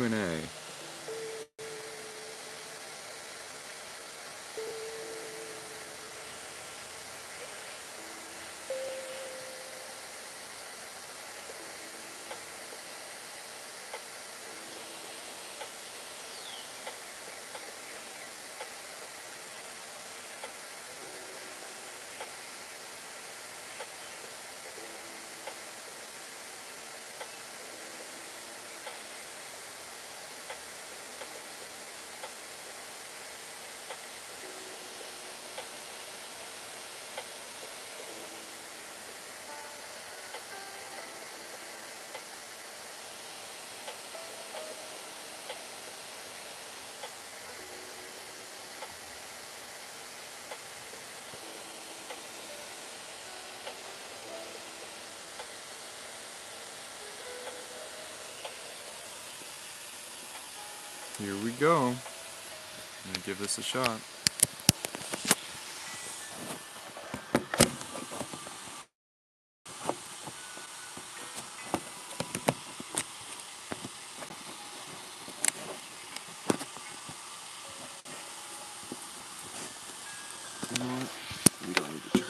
Q&A. Here we go. I'm gonna give this a shot. We don't need to charge it.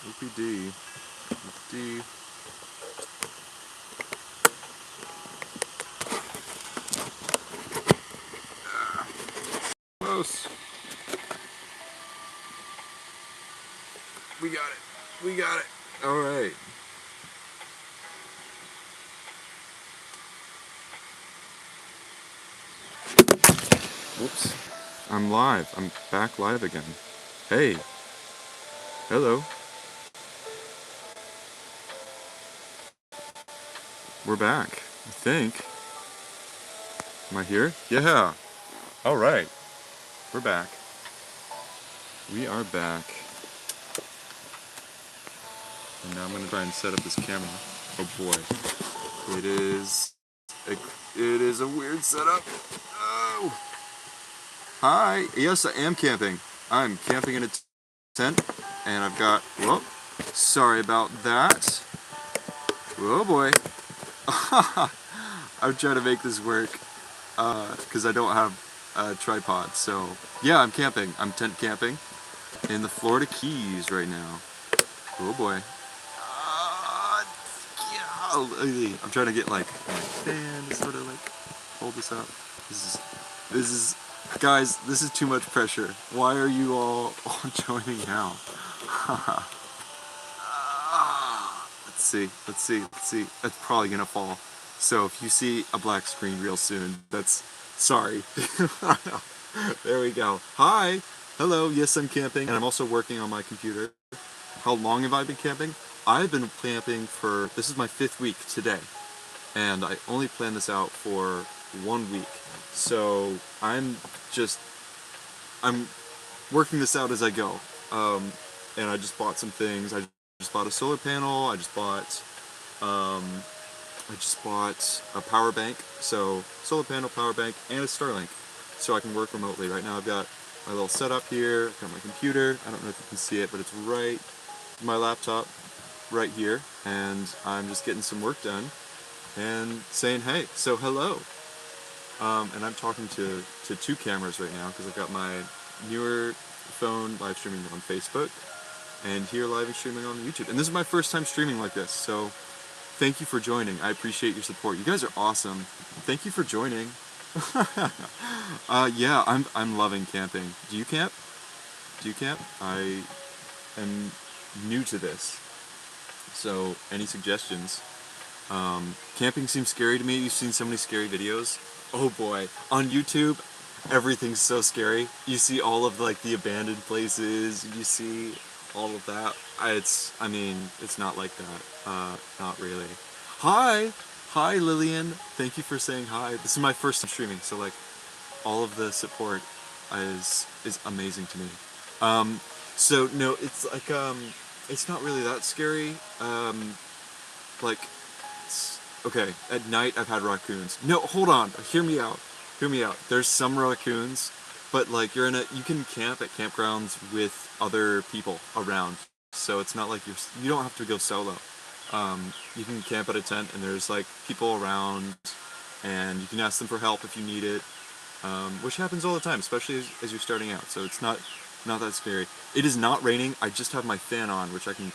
OPD. D. Close. We got it. We got it. All right. Whoops. I'm live. I'm back live again. Hey. Hello. We're back, I think. Am I here? Yeah. All right. We're back. We are back. And now I'm going to try and set up this camera. Oh boy. It is a weird setup. Oh. Hi. Yes, I am camping. I'm camping in a tent. And I've got, whoa. Sorry about that. Oh boy. I'm trying to make this work because I don't have a tripod. So yeah, I'm camping. I'm tent camping in the Florida Keys right now. Oh boy. I'm trying to get like my fan to sort of like hold this up. This is guys. This is too much pressure. Why are you all joining now? Let's see. That's probably gonna fall. So if you see a black screen real soon, that's sorry. There we go. Hi, hello. Yes, I'm camping, and I'm also working on my computer. How long have I been camping? I've been camping for, this is my 5th week today, and I only planned this out for 1 week. So I'm working this out as I go. And I just bought some things. I just bought a solar panel. I just bought a power bank. So solar panel, power bank, and a Starlink, so I can work remotely. Right now I've got my little setup here. I've got my computer. I don't know if you can see it, but it's right, my laptop, right here, and I'm just getting some work done and saying hey. So hello. And I'm talking to 2 cameras right now because I've got my newer phone live streaming on Facebook, and here live streaming on YouTube. And this is my first time streaming like this, so thank you for joining. I appreciate your support. You guys are awesome. Thank you for joining. Yeah, I'm loving camping. Do you camp? Do you camp? I am new to this, so any suggestions? Camping seems scary to me. You've seen so many scary videos. Oh boy, on YouTube, everything's so scary. You see all of like the abandoned places. You see all of that. I mean, it's not like that. Not really. Hi Lillian. Thank you for saying hi. This is my first time streaming, so like all of the support is amazing to me. Um, so no, it's not really that scary. Like, okay, at night I've had raccoons. No, hold on, hear me out. Hear me out. There's some raccoons, but like you can camp at campgrounds with other people around. So it's not like you don't have to go solo. You can camp at a tent and there's like people around and you can ask them for help if you need it, which happens all the time, especially as you're starting out. So it's not that scary. It is not raining. I just have my fan on, which I can.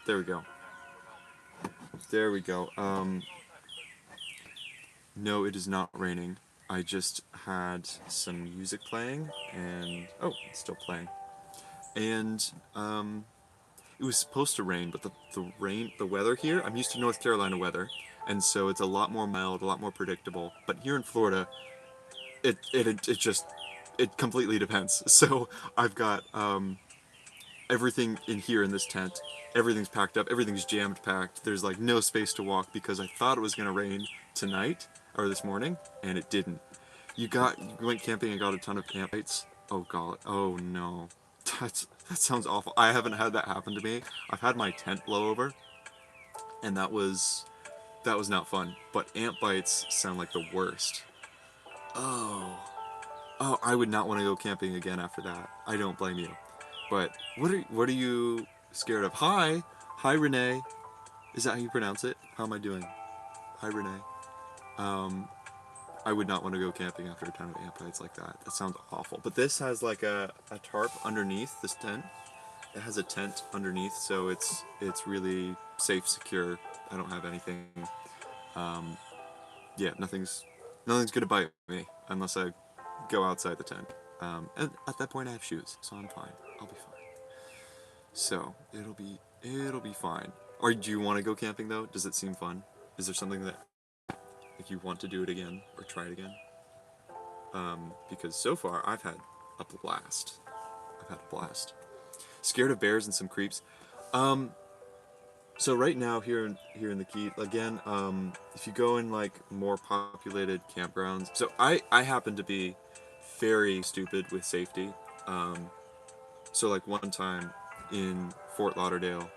There we go. There we go. No, it is not raining. I just had some music playing, and oh, it's still playing. And it was supposed to rain, but the weather here. I'm used to North Carolina weather, and so it's a lot more mild, a lot more predictable. But here in Florida, it just it completely depends. So I've got everything in here in this tent. Everything's packed up. Everything's jammed packed. There's like no space to walk because I thought it was gonna rain tonight or this morning, and it didn't. You went camping and got a ton of camp lights. Oh god. Oh no. That sounds awful. I haven't had that happen to me. I've had my tent blow over, and that was not fun. But ant bites sound like the worst. Oh. Oh, I would not want to go camping again after that. I don't blame you. But what are you scared of? Hi. Hi Renee. Is that how you pronounce it? How am I doing? Hi Renee. Um I would not want to go camping after a ton of ant bites like that. That sounds awful. But this has like a tarp underneath this tent. It has a tent underneath, so it's really safe, secure. I don't have anything. Um, yeah, nothing's gonna bite me unless I go outside the tent. And at that point, I have shoes, so I'm fine. I'll be fine. So it'll be fine. Or do you want to go camping though? Does it seem fun? Is there something that like you want to do it again or try it again? Because so far I've had a blast. I've had a blast. Scared of bears and some creeps. Um, so right now here in the Key again, if you go in like more populated campgrounds, so I happen to be very stupid with safety. Um, so like one time in Fort Lauderdale,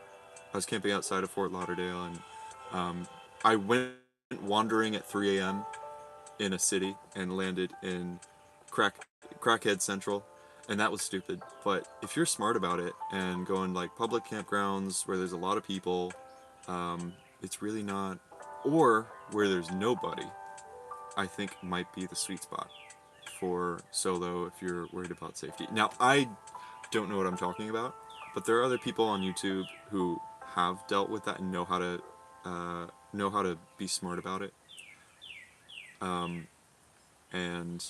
I was camping outside of Fort Lauderdale, and I went wandering at 3 a.m. in a city and landed in crackhead central, and that was stupid. But if you're smart about it and go in like public campgrounds where there's a lot of people, it's really not, or where there's nobody, I think might be the sweet spot for solo if you're worried about safety. Now I don't know what I'm talking about, but there are other people on YouTube who have dealt with that and know how to be smart about it. And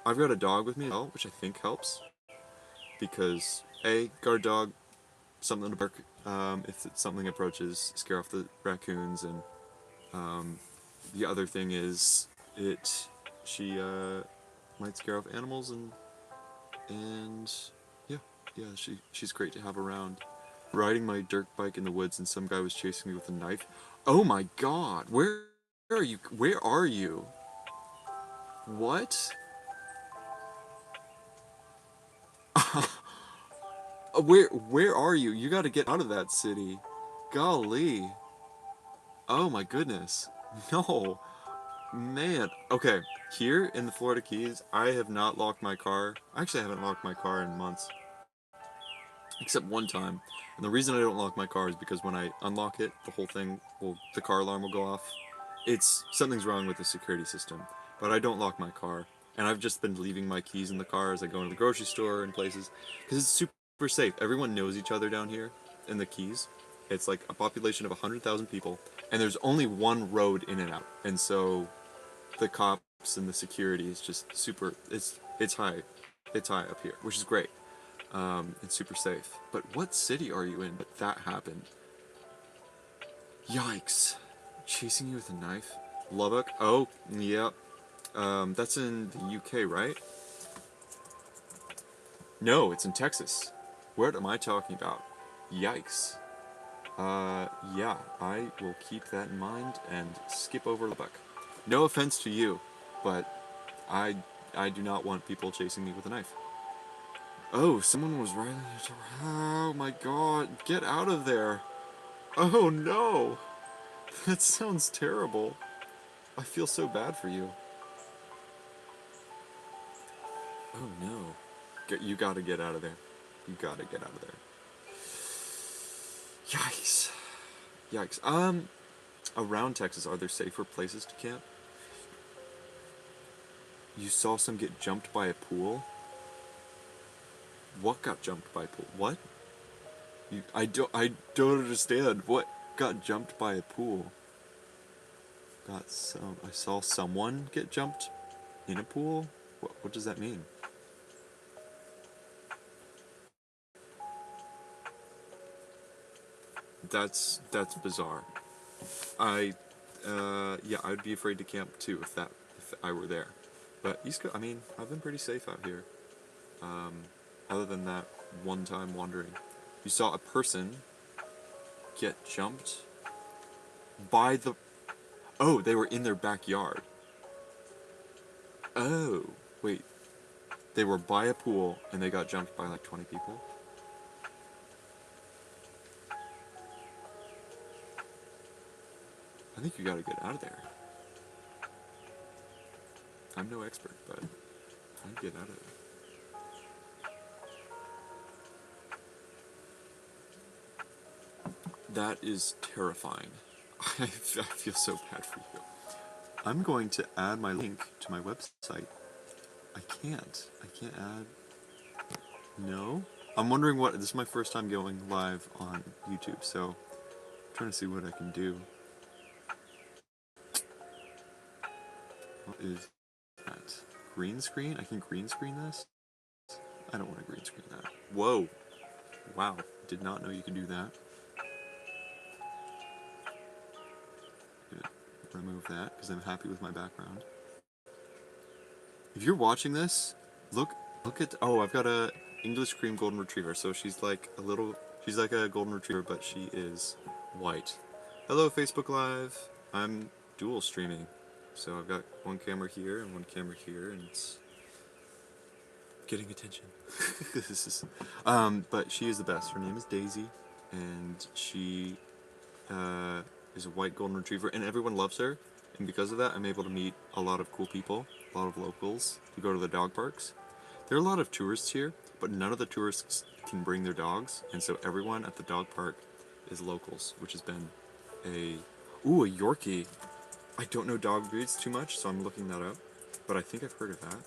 I've got a dog with me as well, which I think helps because guard dog, something to bark if something approaches, scare off the raccoons, and the other thing is she might scare off animals, and yeah, she's great to have around. Riding my dirt bike in the woods and some guy was chasing me with a knife. Oh my god, where are you? Where are you? What? Where are you? You got to get out of that city. Golly. Oh my goodness. No. Man. Okay, here in the Florida Keys, I have not locked my car. Actually, I haven't locked my car in months. Except one time. And the reason I don't lock my car is because when I unlock it, the car alarm will go off. Something's wrong with the security system. But I don't lock my car. And I've just been leaving my keys in the car as I go into the grocery store and places. Because it's super safe. Everyone knows each other down here in the Keys. It's like a population of 100,000 people. And there's only one road in and out. And so the cops and the security is just super, it's high. It's high up here, which is great. It's super safe. But what city are you in that happened? Yikes. Chasing you with a knife? Lubbock? Oh, yeah. That's in the UK, right? No, it's in Texas. What am I talking about? Yikes. Yeah, I will keep that in mind and skip over Lubbock. No offense to you, but I I do not want people chasing me with a knife. Oh, someone was riding a door. Oh my god, get out of there. Oh no, that sounds terrible. I feel so bad for you. Oh no. You gotta get out of there. You gotta get out of there. Yikes. Yikes. Around Texas, are there safer places to camp? You saw some get jumped by a pool? What got jumped by a pool? What? I don't understand. What got jumped by a pool? I saw someone get jumped in a pool? What does that mean? That's bizarre. Yeah, I'd be afraid to camp too if I were there. But East Coast, I mean, I've been pretty safe out here. Other than that one time wandering. You saw a person get jumped by the... Oh, they were in their backyard. Oh, wait. They were by a pool and they got jumped by like 20 people? I think you gotta get out of there. I'm no expert, but I'd get out of there. That is terrifying. I feel so bad for you. I'm going to add my link to my website. I can't add... No? I'm wondering what... This is my first time going live on YouTube, so I'm trying to see what I can do. What is that? Green screen? I can green screen this? I don't want to green screen that. Whoa! Wow, did not know you could do that. Remove that because I'm happy with my background. If you're watching this, look at... Oh, I've got a English cream golden retriever, so she's like a golden retriever, but she is white. Hello, Facebook Live. I'm dual streaming, so I've got one camera here and one camera here, and it's getting attention. But she is the best. Her name is Daisy, and she is a white golden retriever, and everyone loves her. And because of that, I'm able to meet a lot of cool people, a lot of locals who go to the dog parks. There are a lot of tourists here, but none of the tourists can bring their dogs, and so everyone at the dog park is locals, which has been a Yorkie. I don't know dog breeds too much, so I'm looking that up, but I think I've heard of that.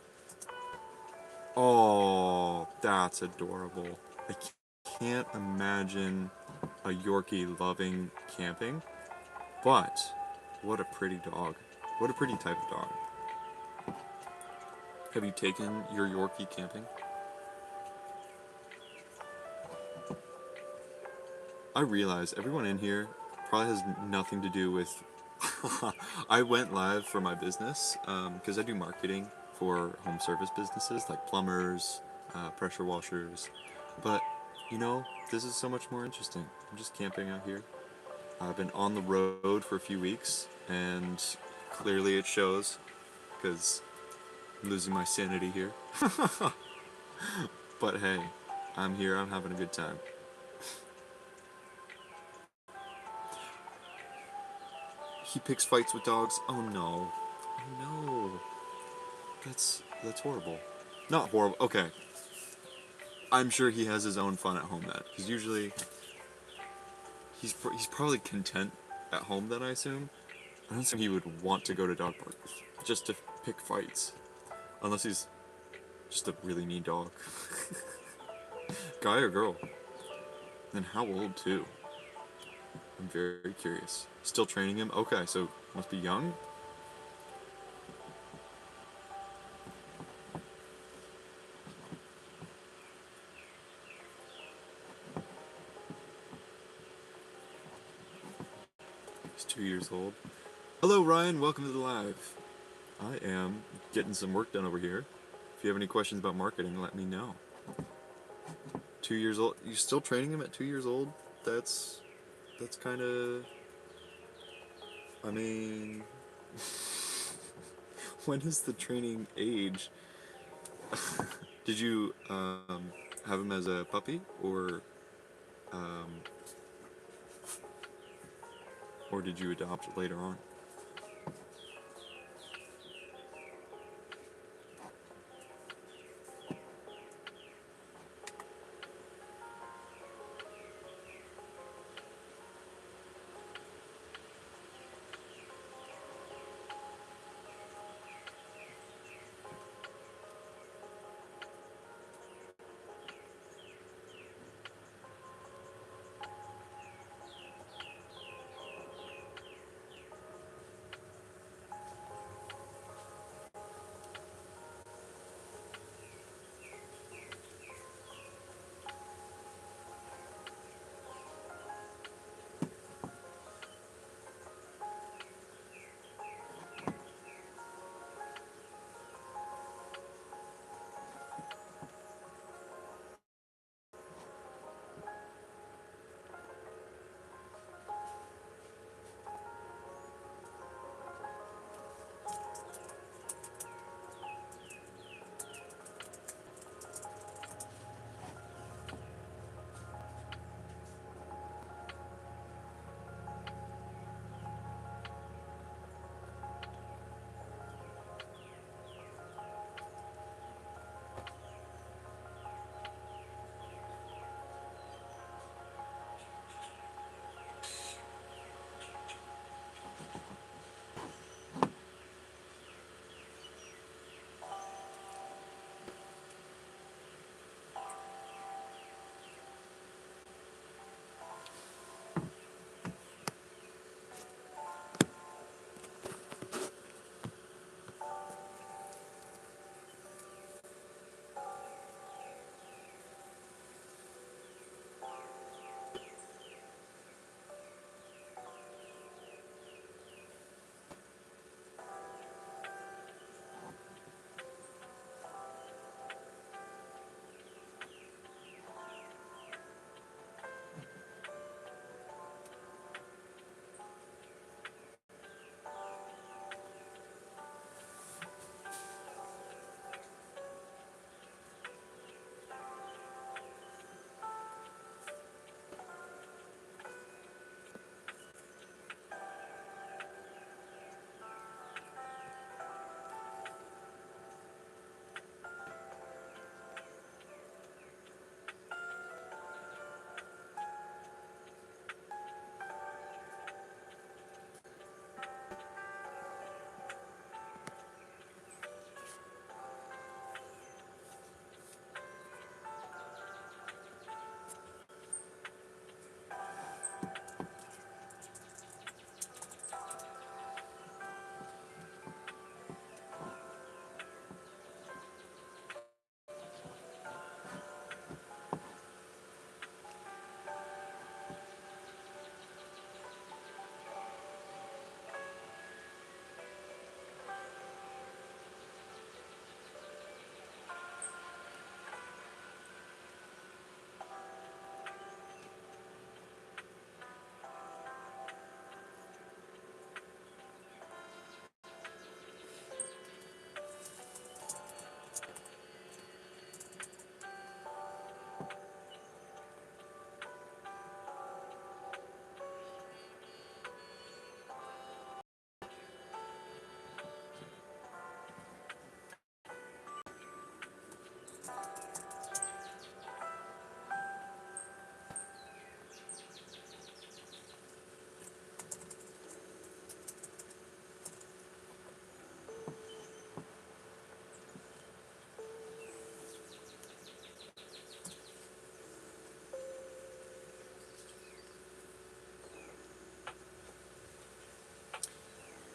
Oh, that's adorable. I can't imagine a Yorkie loving camping, but what a pretty dog. What a pretty type of dog. Have you taken your Yorkie camping? I realize everyone in here probably has nothing to do with... I went live for my business, because I do marketing for home service businesses like plumbers, pressure washers, but, you know, this is so much more interesting. I'm just camping out here. I've been on the road for a few weeks, and clearly it shows, because I'm losing my sanity here. But hey, I'm here, I'm having a good time. He picks fights with dogs? Oh no. Oh no. That's horrible. Not horrible, okay. I'm sure he has his own fun at home then, because usually he's probably content at home then, I assume. I don't think he would want to go to dog parks just to pick fights, unless he's just a really mean dog. Guy or girl? And how old too? I'm very curious. Still training him? Okay, so must be young? He's 2 years old. Hello Ryan, welcome to the live. I am getting some work done over here. If you have any questions about marketing, let me know. 2 years old? You still training him at 2 years old? That's kind of... I mean... When is the training age? Did you have him as a puppy, um, or did you adopt later on?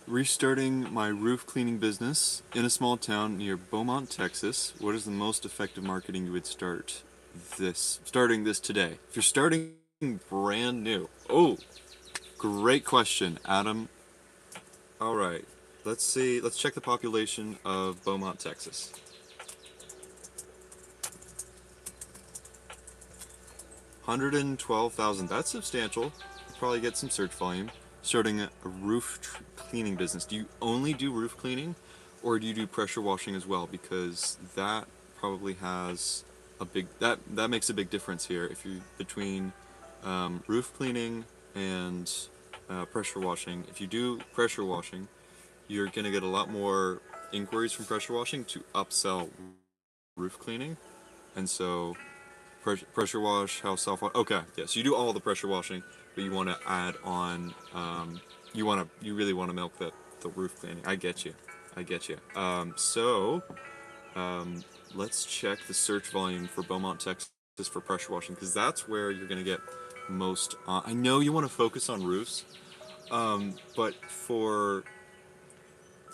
Restarting my roof cleaning business in a small town near Beaumont, Texas. What is the most effective marketing you would starting this today? If you're starting brand new. Oh, great question, Adam. All right. Let's see. Let's check the population of Beaumont, Texas. 112,000. That's substantial. You'll probably get some search volume. Starting a roof cleaning business. Do you only do roof cleaning, or do you do pressure washing as well? Because that probably has a big that makes a big difference here. If you between roof cleaning and pressure washing, if you do pressure washing, you're gonna get a lot more inquiries from pressure washing to upsell roof cleaning, and so pressure wash, house self wash. Okay, yes, you do all the pressure washing, but you want to add on. You really want to milk the roof cleaning. I get you. I get you. Let's check the search volume for Beaumont, Texas for pressure washing because that's where you're gonna get most. I know you want to focus on roofs, but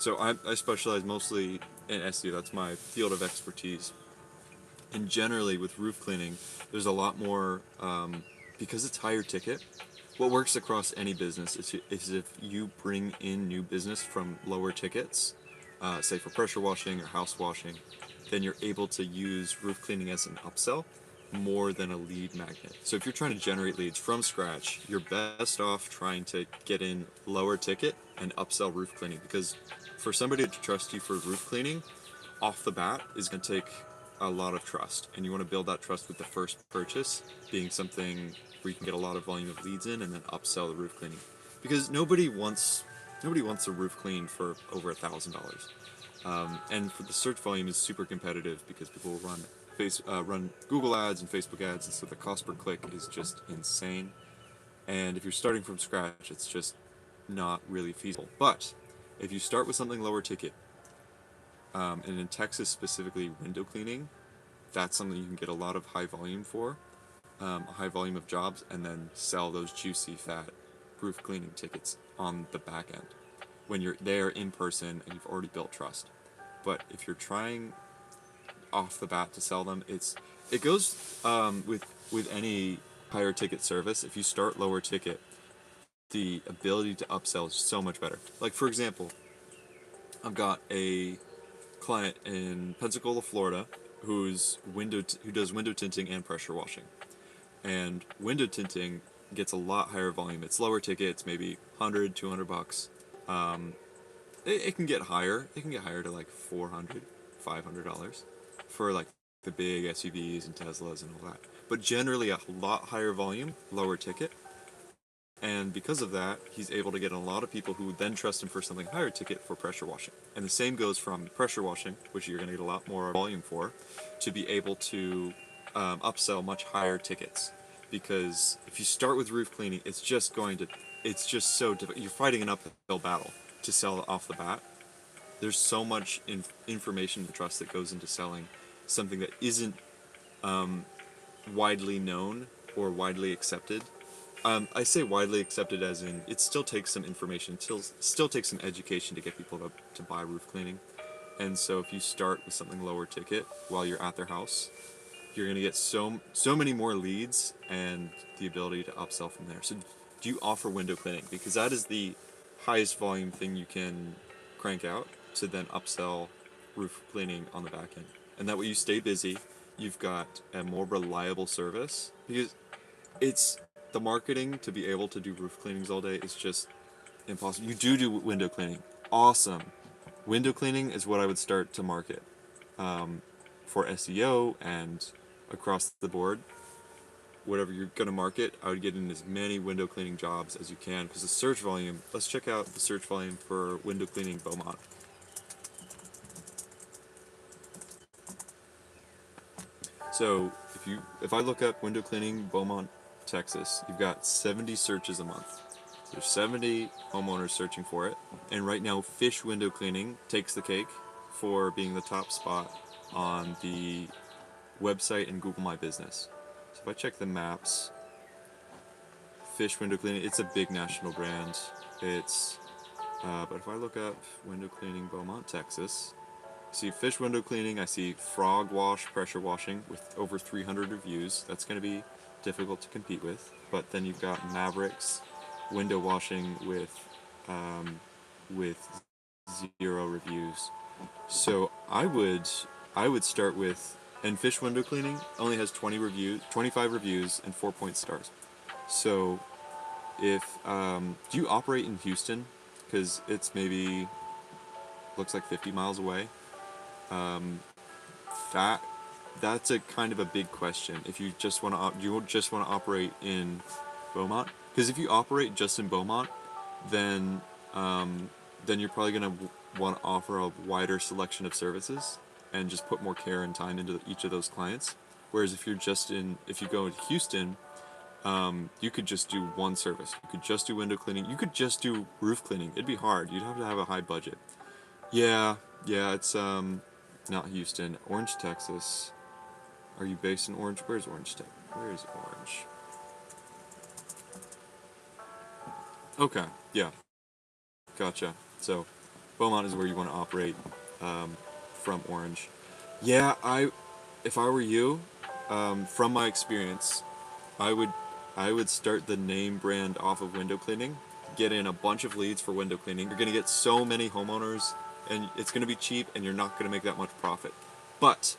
I specialize mostly in SEO. That's my field of expertise. And generally, with roof cleaning, there's a lot more because it's higher ticket. What works across any business is if you bring in new business from lower tickets, say for pressure washing or house washing, then you're able to use roof cleaning as an upsell more than a lead magnet. So if you're trying to generate leads from scratch, you're best off trying to get in lower ticket and upsell roof cleaning because for somebody to trust you for roof cleaning, off the bat is going to take a lot of trust, and you want to build that trust with the first purchase being something where you can get a lot of volume of leads in and then upsell the roof cleaning because nobody wants a roof cleaned for over $1,000. And for the search volume is super competitive because people will run Google ads and Facebook ads, and so the cost per click is just insane. And if you're starting from scratch, it's just not really feasible. But if you start with something lower ticket, and in Texas specifically, window cleaning, that's something you can get a lot of high volume for, a high volume of jobs, and then sell those juicy, fat roof cleaning tickets on the back end when you're there in person and you've already built trust. But if you're trying off the bat to sell them, it goes with any higher ticket service. If you start lower ticket, the ability to upsell is so much better. Like for example, I've got a client in Pensacola, Florida, who does window tinting and pressure washing. And window tinting gets a lot higher volume. It's lower ticket. It's maybe 100, $200. It can get higher. It can get higher to like $400, $500 for like the big SUVs and Teslas and all that. But generally a lot higher volume, lower ticket. And because of that, he's able to get a lot of people who then trust him for something higher ticket for pressure washing. And the same goes from pressure washing, which you're going to get a lot more volume for, to be able to upsell much higher tickets. Because if you start with roof cleaning, it's just so difficult. You're fighting an uphill battle to sell off the bat. There's so much information and trust that goes into selling something that isn't widely known or widely accepted. I say widely accepted as in it still takes some information, still takes some education to get people to buy roof cleaning. And so if you start with something lower ticket while you're at their house, you're going to get so many more leads and the ability to upsell from there. So do you offer window cleaning? Because that is the highest volume thing you can crank out to then upsell roof cleaning on the back end. And that way you stay busy, you've got a more reliable service because it's the marketing to be able to do roof cleanings all day is just impossible. You do window cleaning. Awesome. Window cleaning is what I would start to market for SEO and across the board. Whatever you're going to market, I would get in as many window cleaning jobs as you can because the search volume, let's check out the search volume for window cleaning Beaumont. So if I look up window cleaning Beaumont, Texas, you've got 70 searches a month. There's 70 homeowners searching for it. And right now, Fish Window Cleaning takes the cake for being the top spot on the website and Google My Business. So if I check the maps, Fish Window Cleaning, it's a big national brand. But if I look up Window Cleaning Beaumont, Texas, I see Fish Window Cleaning, I see Frog Wash Pressure Washing with over 300 reviews. That's going to be difficult to compete with. But then you've got Mavericks Window Washing with 0 reviews. So I would start with, and Fish Window Cleaning only has 25 reviews and 4 stars. So if do you operate in Houston? Because it's maybe looks like 50 miles away. That that's a kind of a big question. If you just want to, you just want to operate in Beaumont, because if you operate just in Beaumont, then then you're probably gonna want to offer a wider selection of services and just put more care and time into each of those clients. Whereas if you're just in, if you go to Houston, you could just do one service. You could just do window cleaning. You could just do roof cleaning. It'd be hard. You'd have to have a high budget. Yeah, yeah, it's not Houston, Orange, Texas. Are you based in Orange? Where's Orange Tech? Where is Orange? Okay, yeah, gotcha. So, Beaumont is where you want to operate from Orange. Yeah, if I were you, from my experience, I would, I would start the name brand off of window cleaning. Get in a bunch of leads for window cleaning. You're gonna get so many homeowners, and it's gonna be cheap, and you're not gonna make that much profit. But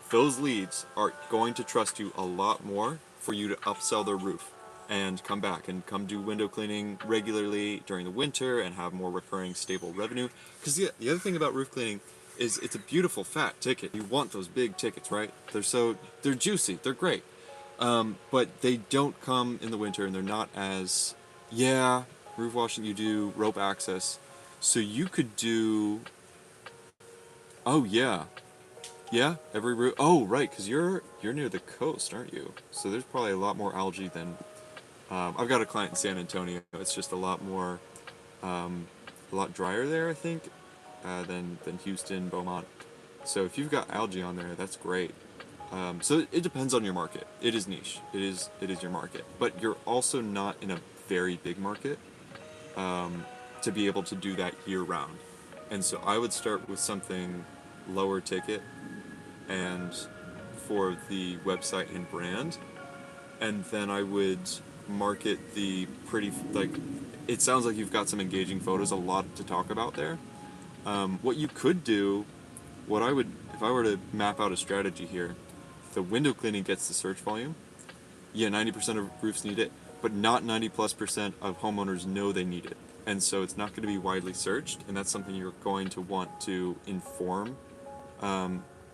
those leads are going to trust you a lot more for you to upsell their roof and come back and come do window cleaning regularly during the winter and have more recurring stable revenue. Because the other thing about roof cleaning is it's a beautiful fat ticket. You want those big tickets, right? They're juicy, they're great. But they don't come in the winter, and they're not as, yeah, roof washing you do, rope access. So you could do, oh yeah, yeah, every roof. Oh, right, because you're near the coast, aren't you? So there's probably a lot more algae than. I've got a client in San Antonio. It's just a lot more, a lot drier there, I think, than Houston, Beaumont. So if you've got algae on there, that's great. So it depends on your market. It is niche. It is your market, but you're also not in a very big market to be able to do that year round. And so I would start with something lower ticket and for the website and brand, and then I would market the pretty, like, it sounds like you've got some engaging photos, a lot to talk about there. What you could do, what I would, if I were to map out a strategy here, the window cleaning gets the search volume. Yeah, 90% of roofs need it, but not 90+% of homeowners know they need it. And so it's not going to be widely searched, and that's something you're going to want to inform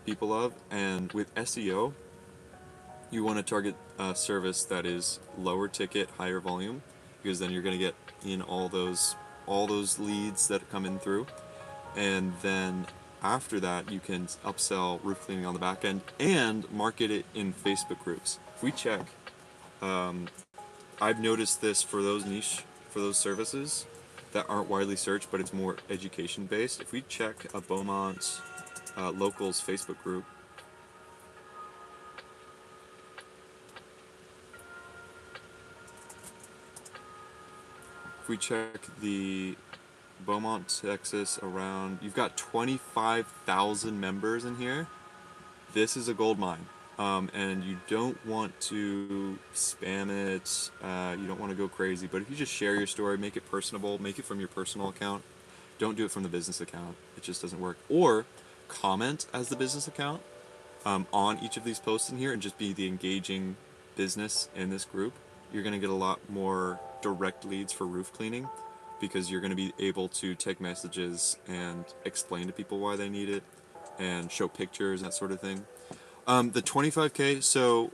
people of. And with SEO, you want to target a service that is lower ticket, higher volume, because then you're going to get in all those leads that come in through, and then after that you can upsell roof cleaning on the back end and market it in Facebook groups. If we check, I've noticed this for those services that aren't widely searched, but it's more education based. If we check a Beaumont locals Facebook group, if we check the Beaumont, Texas, around, you've got 25,000 members in here. This is a gold mine. And you don't want to spam it, you don't want to go crazy, but if you just share your story, make it personable, make it from your personal account, don't do it from the business account, it just doesn't work. Or comment as the business account on each of these posts in here and just be the engaging business in this group. You're going to get a lot more direct leads for roof cleaning because you're going to be able to take messages and explain to people why they need it and show pictures, that sort of thing. The 25K, so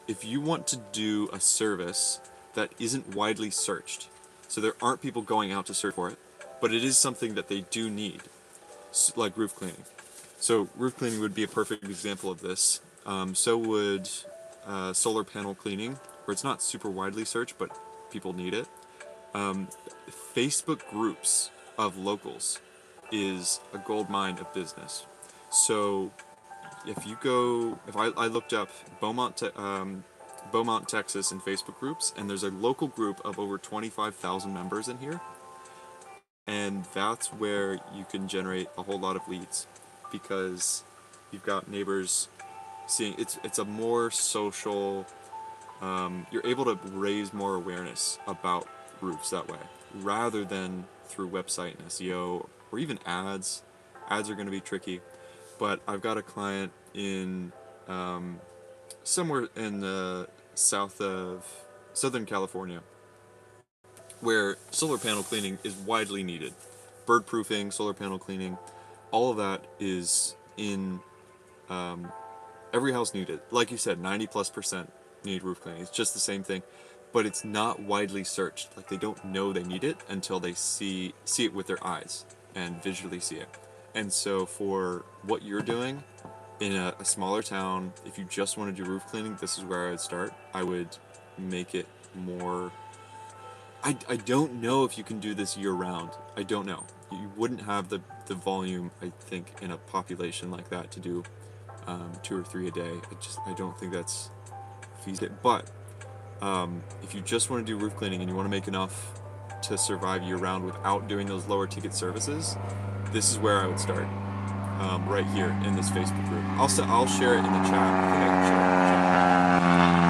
if you want to do a service that isn't widely searched, so there aren't people going out to search for it, but it is something that they do need, like roof cleaning. So roof cleaning would be a perfect example of this. So would solar panel cleaning, where it's not super widely searched, but people need it. Facebook groups of locals is a gold mine of business. So if I looked up Beaumont, Beaumont, Texas in Facebook groups, and there's a local group of over 25,000 members in here, and that's where you can generate a whole lot of leads because you've got neighbors seeing, it's a more social, you're able to raise more awareness about roofs that way rather than through website and SEO or even ads. Ads are going to be tricky, but I've got a client in somewhere in the south of Southern California where solar panel cleaning is widely needed. Bird proofing, solar panel cleaning, all of that is in Every house needs it. Like you said, 90+% need roof cleaning. It's just the same thing, but it's not widely searched. Like they don't know they need it until they see it with their eyes and visually see it. And so for what you're doing in a smaller town, if you just want to do roof cleaning, this is where I would start. I would make it more. I don't know if you can do this year round. I don't know. You wouldn't have the volume, I think, in a population like that to do 2 or 3 a day. I don't think that's feasible. But if you just want to do roof cleaning and you want to make enough to survive year round without doing those lower ticket services, this is where I would start. Right here in this Facebook group. I'll share it in the chat. I think I can share it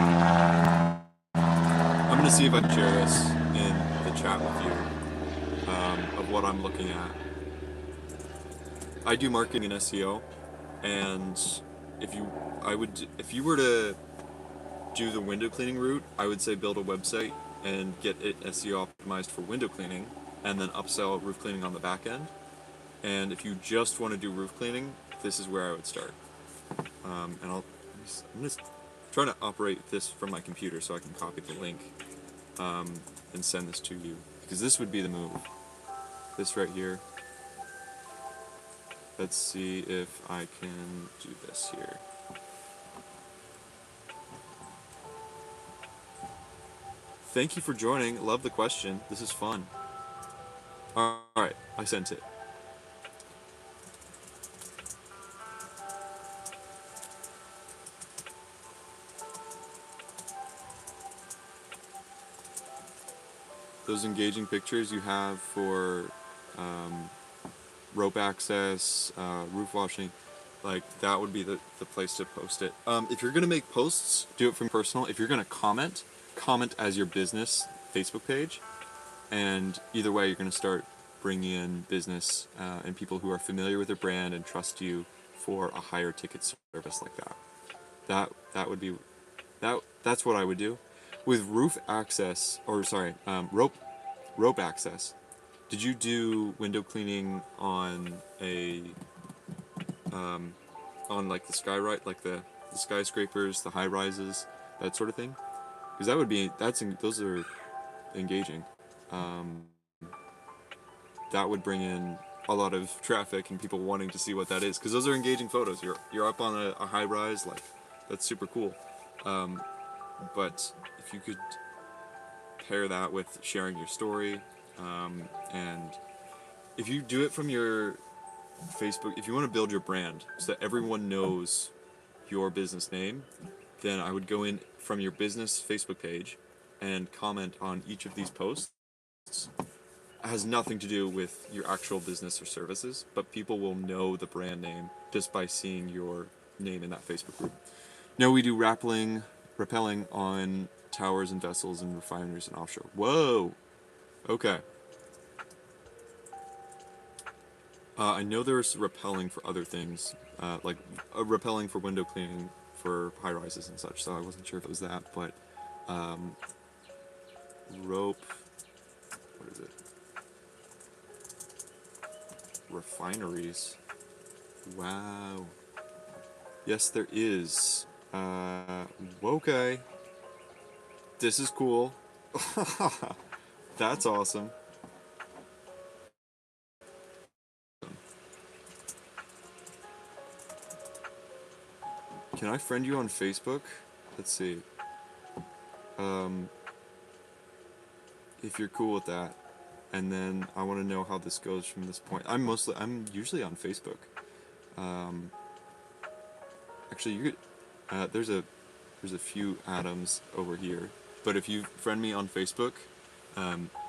in the chat. I'm gonna see if I can share this in the chat with you of what I'm looking at. I do marketing and SEO, and if you were to do the window cleaning route, I would say build a website and get it SEO optimized for window cleaning, and then upsell roof cleaning on the back end. And if you just want to do roof cleaning, this is where I would start. And I'm just trying to operate this from my computer so I can copy the link and send this to you, because this would be the move. This right here. Let's see if I can do this here. Thank you for joining. Love the question. This is fun. Alright, I sent it. Those engaging pictures you have for rope access, roof washing, like that would be the place to post it. If you're gonna make posts, do it from personal. If you're gonna comment as your business Facebook page, and either way you're gonna start bringing in business and people who are familiar with your brand and trust you for a higher ticket service like that. That would be that's what I would do. With roof access, or sorry, rope access, did you do window cleaning on on like the skyride, like the skyscrapers, the high rises, that sort of thing? Because that would be those are engaging. That would bring in a lot of traffic and people wanting to see what that is, because those are engaging photos. You're up on a high rise, like that's super cool. But if you could pair that with sharing your story, and if you do it from your Facebook, if you want to build your brand so that everyone knows your business name, then I would go in from your business Facebook page and comment on each of these posts. It has nothing to do with your actual business or services, but people will know the brand name just by seeing your name in that Facebook group. No, we do rappelling on towers and vessels and refineries and offshore. Whoa! Okay. I know there's rappelling for other things, like rappelling for window cleaning for high rises and such, so I wasn't sure if it was that, but rope, what is it? Refineries. Wow. Yes, there is. Okay. This is cool. That's awesome. Can I friend you on Facebook? Let's see. If you're cool with that. And then I want to know how this goes from this point. I'm usually on Facebook. Actually, you could, there's a few Adams over here. But if you friend me on Facebook,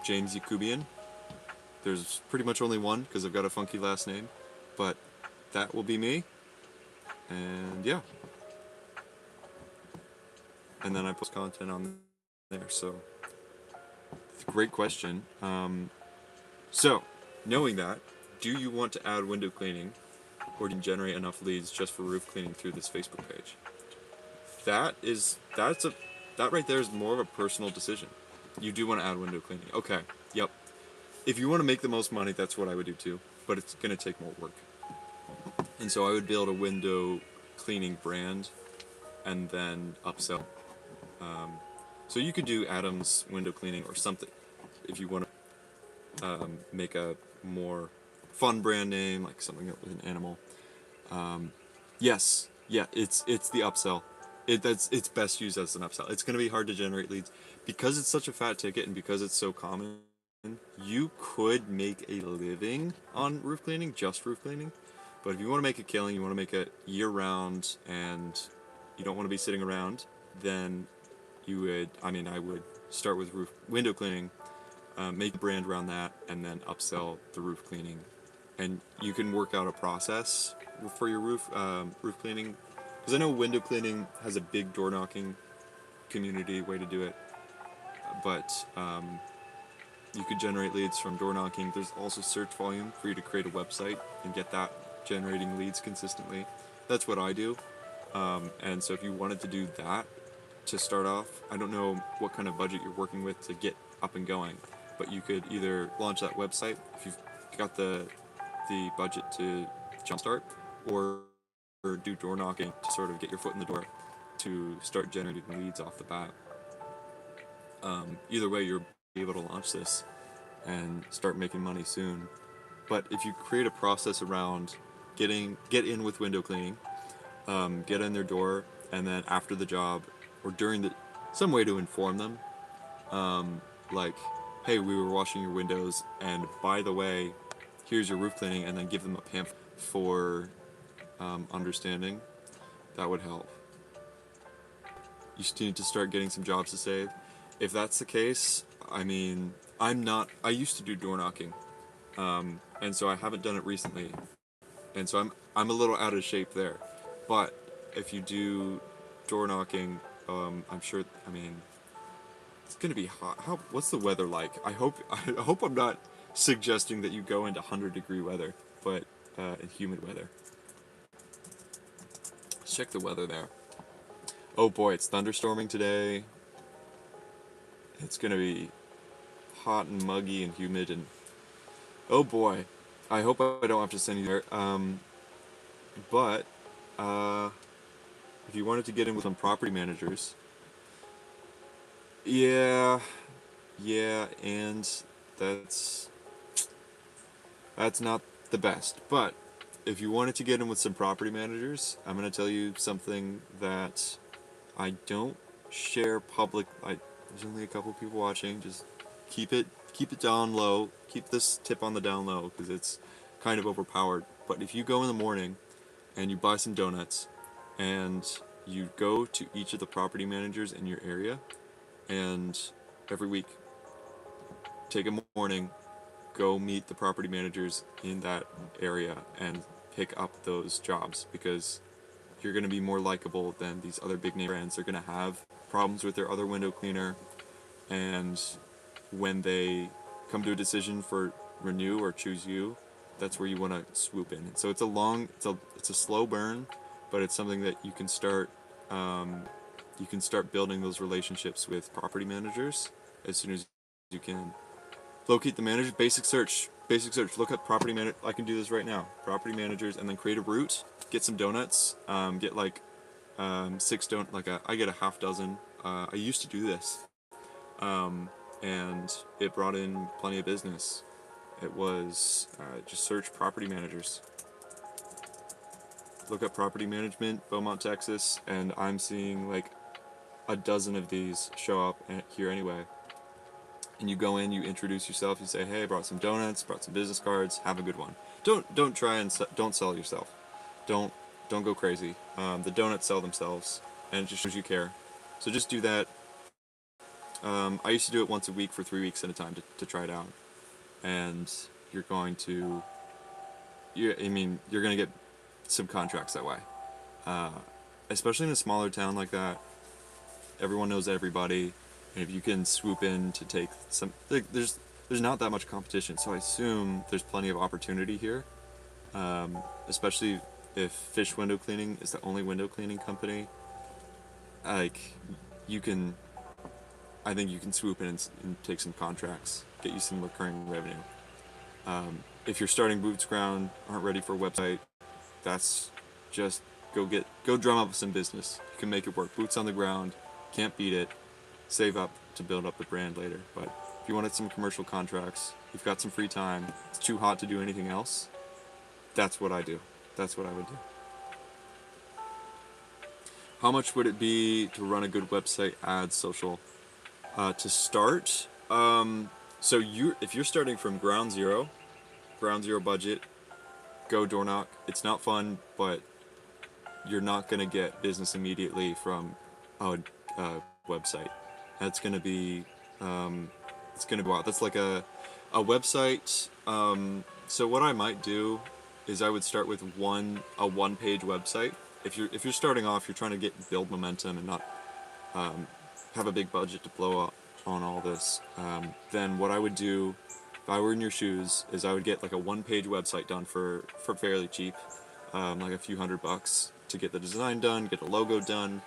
James Yakubian, there's pretty much only one because I've got a funky last name. But that will be me. And yeah. And then I post content on there, so great question. So, knowing that, do you want to add window cleaning, or do you generate enough leads just for roof cleaning through this Facebook page? That right there is more of a personal decision. You do want to add window cleaning. Okay, yep. If you want to make the most money, that's what I would do too, but it's going to take more work. And so I would build a window cleaning brand and then upsell. So you could do Adam's window cleaning or something if you want to make a more fun brand name, like something with an animal. Yes, yeah, it's the upsell. It's best used as an upsell. It's going to be hard to generate leads because it's such a fat ticket and because it's so common. You could make a living on roof cleaning, just roof cleaning. But if you want to make a killing, you want to make it year round, and you don't want to be sitting around, then you would, I would start with window cleaning, make a brand around that, and then upsell the roof cleaning. And you can work out a process for your roof cleaning, because I know window cleaning has a big door knocking community way to do it, but you could generate leads from door knocking. There's also search volume for you to create a website and get that generating leads consistently. That's what I do. And so if you wanted to do that to start off, I don't know what kind of budget you're working with to get up and going, but you could either launch that website if you've got the budget to jumpstart, or do door knocking to sort of get your foot in the door to start generating leads off the bat. Either way, you're able to launch this and start making money soon. But if you create a process around get in with window cleaning, get in their door, and then after the job or during some way to inform them, like, hey, we were washing your windows, and by the way, here's your roof cleaning, and then give them a pamphlet for understanding, that would help. You still need to start getting some jobs to save. If that's the case, I used to do door knocking, and so I haven't done it recently, and so I'm a little out of shape there. But if you do door knocking, I'm sure. It's gonna be hot. What's the weather like? I hope I'm not suggesting that you go into 100-degree weather, but in humid weather. Let's check the weather there. Oh boy, it's thunderstorming today. It's gonna be hot and muggy and humid, and oh boy, I hope I don't have to send you there. But if you wanted to get in with some property managers, yeah, and that's not the best. But if you wanted to get in with some property managers, I'm gonna tell you something that I don't share public. There's only a couple people watching. Just keep it down low. Keep this tip on the down low because it's kind of overpowered. But if you go in the morning and you buy some donuts and you go to each of the property managers in your area, and every week take a morning, go meet the property managers in that area and pick up those jobs, because you're going to be more likable than these other big name brands. They're going to have problems with their other window cleaner, and when they come to a decision for renew or choose you, that's where you want to swoop in. So it's a slow burn, but it's something that you can start building those relationships with property managers as soon as you can. Locate the manager. Basic search. Look up property manager. I can do this right now. Property managers, and then create a route. Get some donuts. Get like 6 donuts. I get a half dozen. I used to do this, and it brought in plenty of business. It was just search property managers. Look up property management, Beaumont, Texas, and I'm seeing like a dozen of these show up here anyway. And you go in, you introduce yourself, you say, hey, I brought some donuts, brought some business cards, have a good one. Don't try and don't sell yourself. Don't go crazy. The donuts sell themselves, and it just shows you care. So just do that. I used to do it once a week for 3 weeks at a time to try it out. And you're going to get some contracts that way. Especially in a smaller town like that, everyone knows everybody. And if you can swoop in to take some, there's not that much competition, so I assume there's plenty of opportunity here. Especially if Fish Window Cleaning is the only window cleaning company. I think you can swoop in and take some contracts, get you some recurring revenue. If you're starting boots ground, aren't ready for a website, that's just Go drum up some business. You can make it work. Boots on the ground, can't beat it. Save up to build up the brand later. But if you wanted some commercial contracts, you've got some free time, it's too hot to do anything else, that's what I do. That's what I would do. How much would it be to run a good website, ads, social? To start, so if you're starting from ground zero budget, go door knock. It's not fun, but you're not gonna get business immediately from a website. That's gonna be it's gonna go out. That's like a website. So what I might do is I would start with a one page website. If you're starting off, you're trying to build momentum and not have a big budget to blow up on all this. Then what I would do if I were in your shoes is I would get like a one page website done for fairly cheap, like a few $100 to get the design done, get the logo done,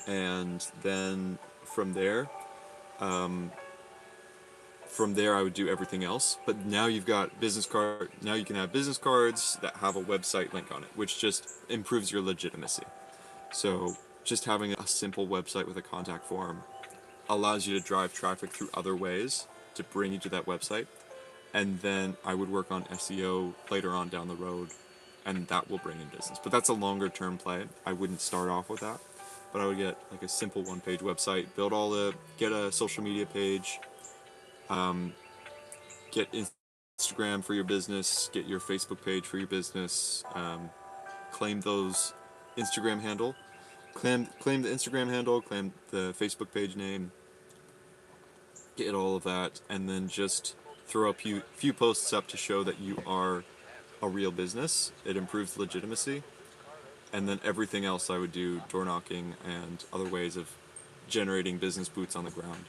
and then from there I would do everything else. But now you've got now you can have business cards that have a website link on it, which just improves your legitimacy. So just having a simple website with a contact form allows you to drive traffic through other ways to bring you to that website. And then I would work on SEO later on down the road, and that will bring in business. But that's a longer term play. I wouldn't start off with that, but I would get like a simple one page website, get a social media page, get Instagram for your business, get your Facebook page for your business, claim those Instagram handle, claim the Instagram handle, claim the Facebook page name, get all of that, and then just throw a few posts up to show that you are a real business. It improves legitimacy, and then everything else I would do, door knocking and other ways of generating business boots on the ground,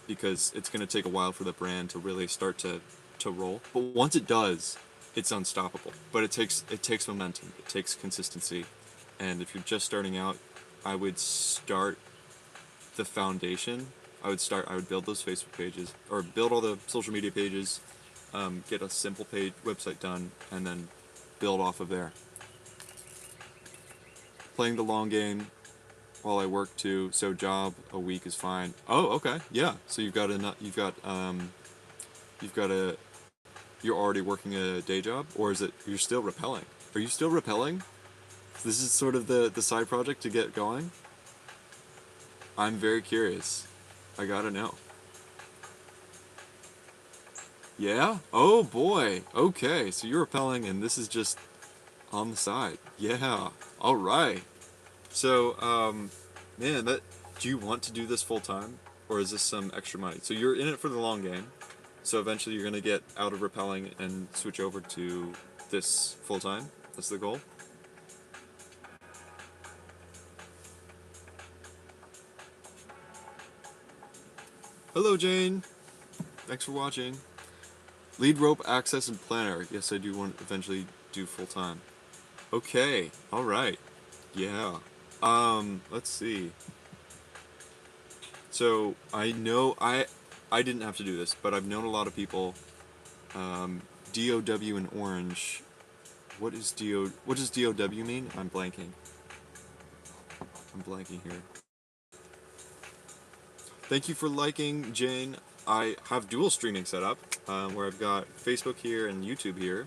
because it's going to take a while for the brand to really start to roll. But once it does, it's unstoppable. But it takes momentum, it takes consistency, and if you're just starting out, I would start the foundation. I would build those Facebook pages, or build all the social media pages, get a simple website done, and then build off of there. Playing the long game while I work too, so job a week is fine. Oh, okay, yeah. So you're already working a day job, or is it you're still rappelling? Are you still rappelling? This is sort of the side project to get going. I'm very curious. I gotta know. Yeah? Oh boy. Okay, so you're rappelling and this is just on the side. Yeah. Alright. So, man, do you want to do this full time? Or is this some extra money? So you're in it for the long game. So eventually you're gonna get out of rappelling and switch over to this full time? That's the goal? Hello, Jane. Thanks for watching. Lead rope access and planner. Yes, I do want to eventually do full time. Okay. All right. Yeah. Let's see. So I know I didn't have to do this, but I've known a lot of people. DOW in orange. What does DOW mean? I'm blanking here. Thank you for liking, Jane. I have dual streaming set up, where I've got Facebook here and YouTube here,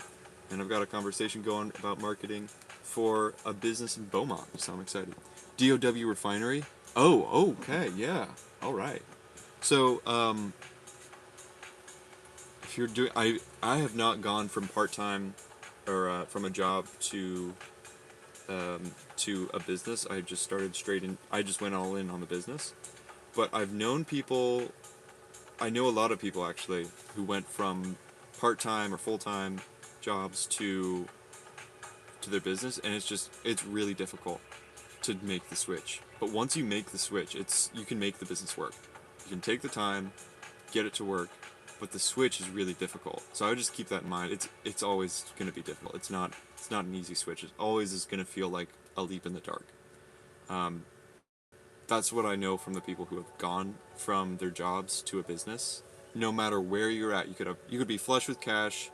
and I've got a conversation going about marketing for a business in Beaumont, so I'm excited. DOW Refinery? Oh, okay, yeah, alright. So, if you're doing, I have not gone from part-time, or from a job to a business. I just started I just went all in on the business. But I know a lot of people actually who went from part-time or full-time jobs to their business, and it's really difficult to make the switch. But once you make the switch, you can make the business work. You can take the time, get it to work, but the switch is really difficult. So I would just keep that in mind. It's always going to be difficult. It's not an easy switch. It always is going to feel like a leap in the dark. That's what I know from the people who have gone from their jobs to a business. No matter where you're at, you could be flush with cash.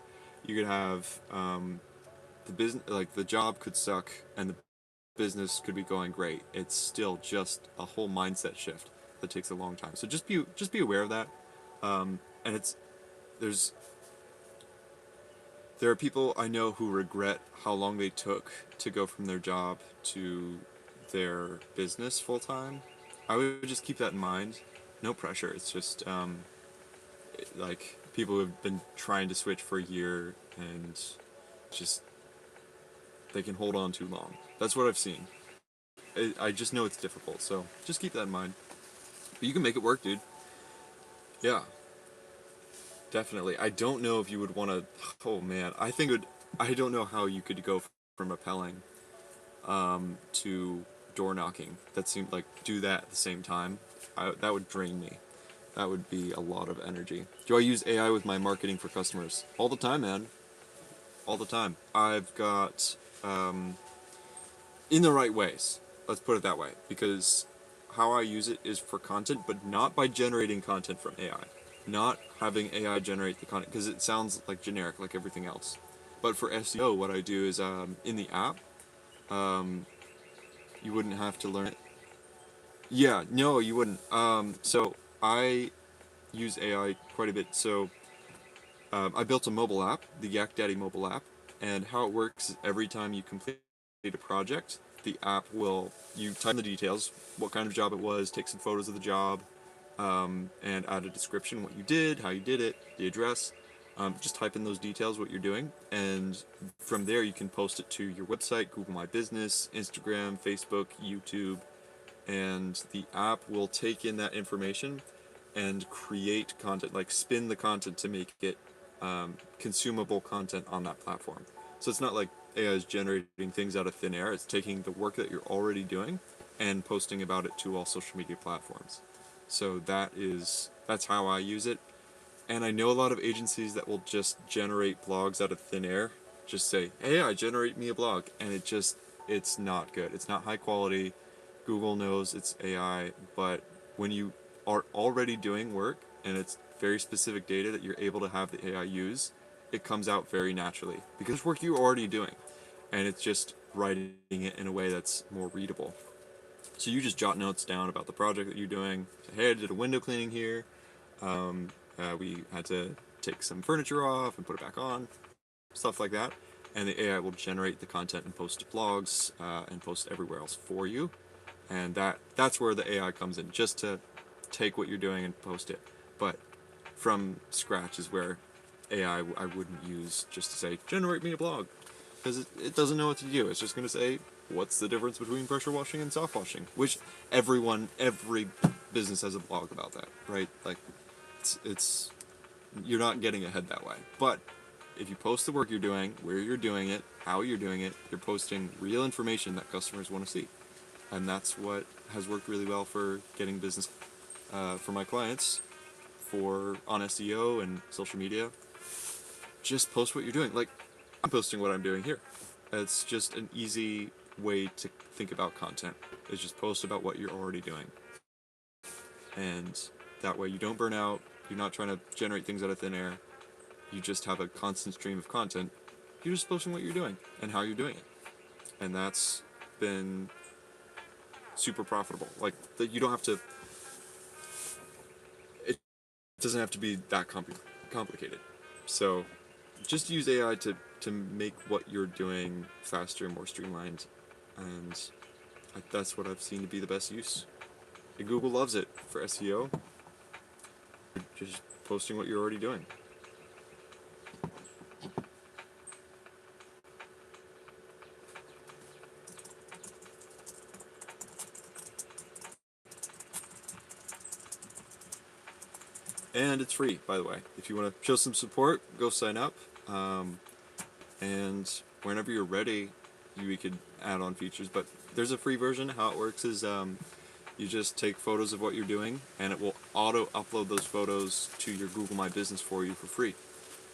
You could have the business, like the job could suck and the business could be going great. It's still just a whole mindset shift that takes a long time. So just be aware of that. And there's there are people I know who regret how long they took to go from their job to their business full time. I would just keep that in mind. No pressure. It's just like people who have been trying to switch for a year and just they can hold on too long. That's what I've seen. I just know it's difficult, so just keep that in mind. But you can make it work, dude. Yeah, definitely. I don't know if you would want to. Oh man, I don't know how you could go from rappelling to door knocking. That seemed like do that at the same time. That would drain me. That would be a lot of energy. Do I use AI with my marketing for customers? All the time, man. All the time. I've got in the right ways. Let's put it that way, because how I use it is for content, but not by generating content from AI. Not having AI generate the content, because it sounds like generic, like everything else. But for SEO, what I do is in the app, you wouldn't have to learn it. Yeah, no, you wouldn't. So I use AI quite a bit. So I built a mobile app, the YacDaddy mobile app, and how it works is every time you complete a project, the app will, you type in the details, what kind of job it was, take some photos of the job, and add a description, what you did, how you did it, the address. Just type in those details, what you're doing, and from there you can post it to your website, Google My Business, Instagram, Facebook, YouTube, and the app will take in that information and create content, like spin the content to make it consumable content on that platform. So it's not like AI is generating things out of thin air, it's taking the work that you're already doing and posting about it to all social media platforms. So that's how I use it. And I know a lot of agencies that will just generate blogs out of thin air. Just say, hey, I generate me a blog. And it's not good. It's not high quality. Google knows it's AI. But when you are already doing work and it's very specific data that you're able to have the AI use, it comes out very naturally. Because it's work you're already doing. And it's just writing it in a way that's more readable. So you just jot notes down about the project that you're doing. Say, hey, I did a window cleaning here. We had to take some furniture off and put it back on, stuff like that. And the AI will generate the content and post to blogs and post everywhere else for you. And that's where the AI comes in, just to take what you're doing and post it. But from scratch is where AI I wouldn't use just to say, generate me a blog. Because it doesn't know what to do. It's just going to say, what's the difference between pressure washing and soft washing? Which every business has a blog about that, right? Like, it's you're not getting ahead that way. But if you post the work you're doing, where you're doing it, how you're doing it, you're posting real information that customers want to see. And that's what has worked really well for getting business for my clients for on SEO and social media. Just post what you're doing. Like, I'm posting what I'm doing here. It's just an easy way to think about content. Is just post about what you're already doing. And that way you don't burn out. You're not trying to generate things out of thin air. You just have a constant stream of content. You're just posting what you're doing and how you're doing it. And that's been super profitable. Like, that you don't have to, it doesn't have to be that complicated. So just use AI to make what you're doing faster and more streamlined. And that's what I've seen to be the best use. And Google loves it for SEO. Just posting what you're already doing. And it's free, by the way. If you want to show some support, go sign up. And whenever you're ready, we could add on features. But there's a free version. How it works is you just take photos of what you're doing, and it will auto-upload those photos to your Google My Business for you for free.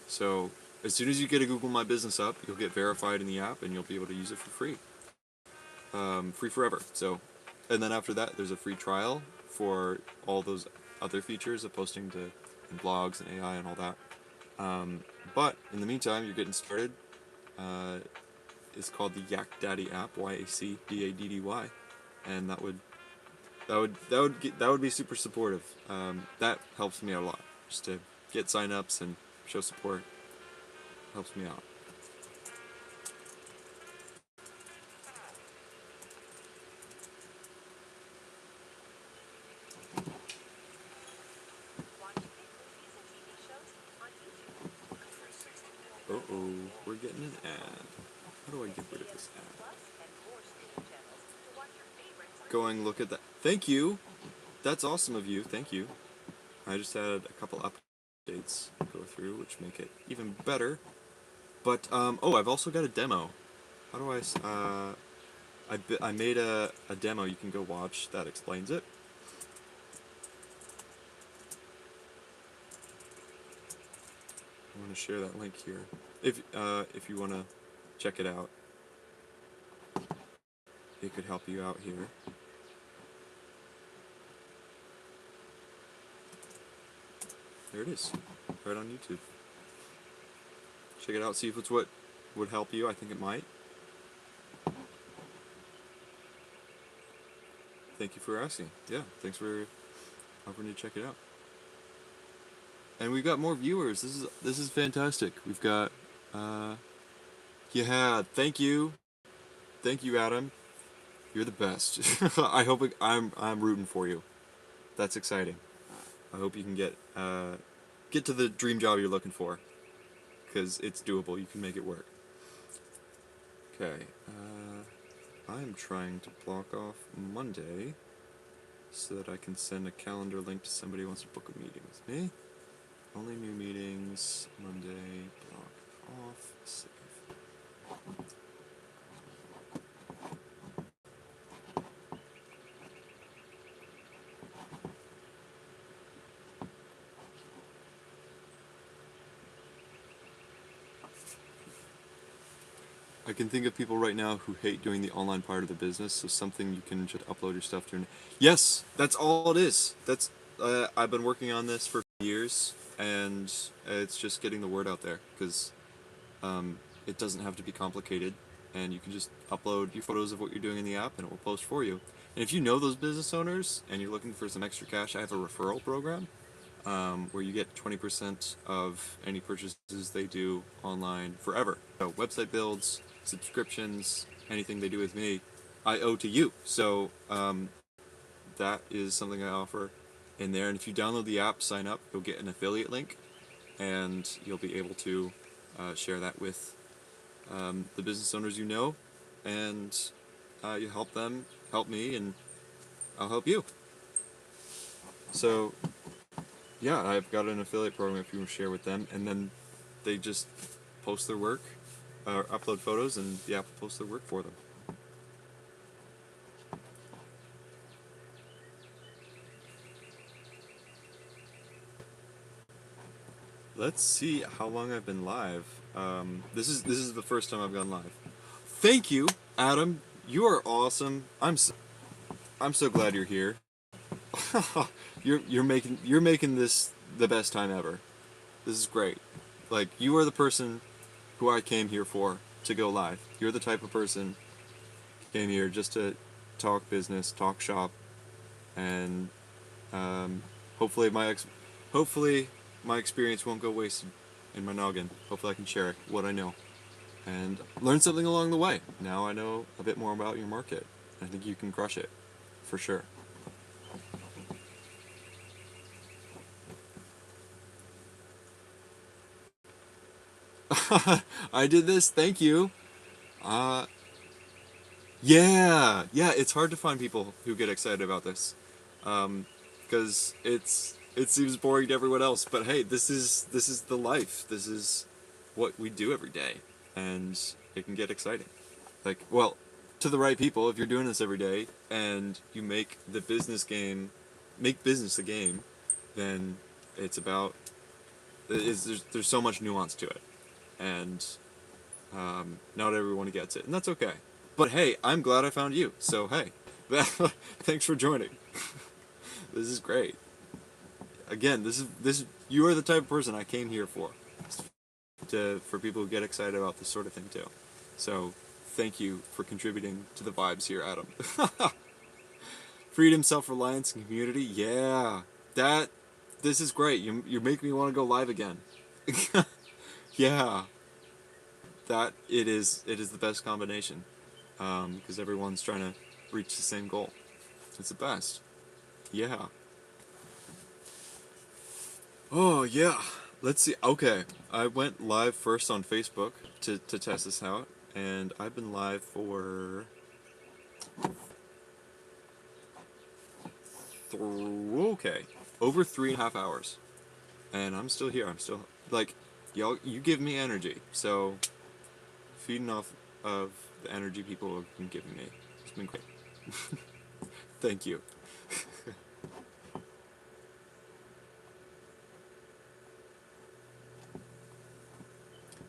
So as soon as you get a Google My Business up, you'll get verified in the app, and you'll be able to use it for free. Free forever. So, and then after that, there's a free trial for all those other features of posting to blogs and AI and all that. But in the meantime, you're getting started. is called the YacDaddy app, YacDaddy, and that would be super supportive. That helps me out a lot, just to get signups and show support. Helps me out. Uh-oh, we're getting an ad. How do I get rid of this ad? Going look at that. Thank you! That's awesome of you, thank you. I just had a couple updates go through, which make it even better. But, oh, I've also got a demo. How do I made a demo you can go watch that explains it. I want to share that link here. If you want to check it out. It could help you out here. There it is, right on YouTube. Check it out, see if it's what would help you. I think it might. Thank you for asking. Yeah, thanks for offering to check it out. And we've got more viewers. This is fantastic. We've got yeah, thank you, Adam. You're the best. I'm rooting for you. That's exciting. I hope you can get to the dream job you're looking for, because it's doable. You can make it work. Okay. I'm trying to block off Monday so that I can send a calendar link to somebody who wants to book a meeting with me. Only new meetings Monday. Block off. Save. I can think of people right now who hate doing the online part of the business, so something you can just upload your stuff to. Yes, that's all it is. That's I've been working on this for years, and it's just getting the word out there, because it doesn't have to be complicated, and you can just upload your photos of what you're doing in the app, and it will post for you. And if you know those business owners, and you're looking for some extra cash, I have a referral program. Where you get 20% of any purchases they do online forever. So website builds, subscriptions, anything they do with me, I owe to you. So that is something I offer in there. And if you download the app, sign up, you'll get an affiliate link, and you'll be able to share that with the business owners you know, and you help them, help me, and I'll help you. So yeah, I've got an affiliate program if you want to share with them, and then they just post their work, or upload photos, and the app will post their work for them. Let's see how long I've been live. This is the first time I've gone live. Thank you, Adam. You are awesome. I'm so glad you're here. you're making this the best time ever. This is great. Like, you are the person who I came here for, to go live. You're the type of person who came here just to talk business, talk shop, and hopefully my experience won't go wasted in my noggin. Hopefully I can share what I know and learn something along the way. Now I know a bit more about your market. I think you can crush it, for sure. I did this, thank you. Yeah, it's hard to find people who get excited about this, because it seems boring to everyone else. But hey, this is the life. This is what we do every day, and it can get exciting. Like, well, to the right people, if you're doing this every day and you make business a game, then it's about there's so much nuance to it, and not everyone gets it, and that's okay. But hey, I'm glad I found you. So hey, thanks for joining. This is great. Again, you are the type of person I came here for people who get excited about this sort of thing too. So thank you for contributing to the vibes here, Adam. Freedom, self-reliance, and community. Yeah, this is great. You make me want to go live again. Yeah, it is the best combination, because everyone's trying to reach the same goal. It's the best. Yeah. Oh yeah. Let's see. Okay, I went live first on Facebook to test this out, and I've been live for okay, over 3.5 hours, and I'm still here. I'm still like, y'all. You give me energy, so feeding off of the energy people have been giving me. It's been great. Thank you.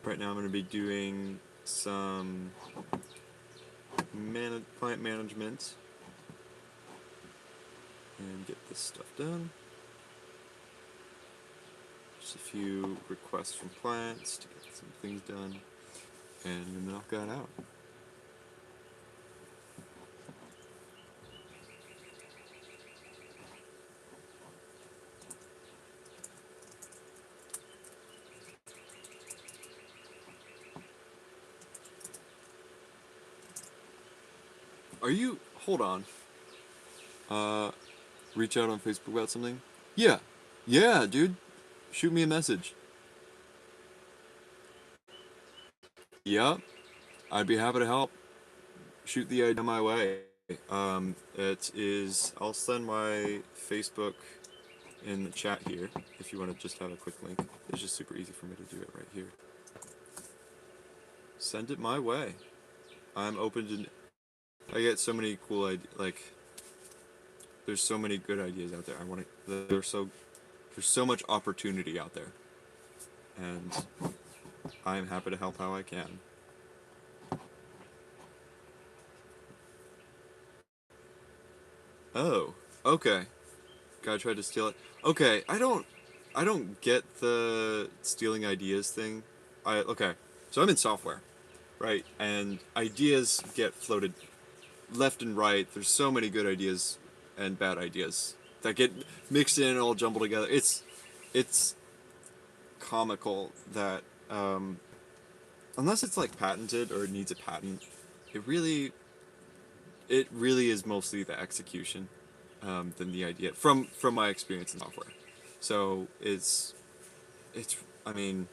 Right now I'm going to be doing some client management and get this stuff done. Just a few requests from clients to get some things done and knock that out. Are you, hold on, reach out on Facebook about something? Yeah, yeah, dude, shoot me a message. Yep, I'd be happy to help. Shoot the idea my way. It is, I'll send my Facebook in the chat here if you want to just have a quick link. It's just super easy for me to do it right here. Send it my way. I'm open to, I get so many cool ideas, like, there's so many good ideas out there. There's so much opportunity out there, and I'm happy to help how I can. Oh, okay. Guy tried to steal it. Okay, I don't get the stealing ideas thing. Okay, so I'm in software, right? And ideas get floated left and right. There's so many good ideas and bad ideas that get mixed in and all jumbled together. It's comical that unless it's like patented or it needs a patent, it really is mostly the execution than the idea from my experience in software. So it's I mean,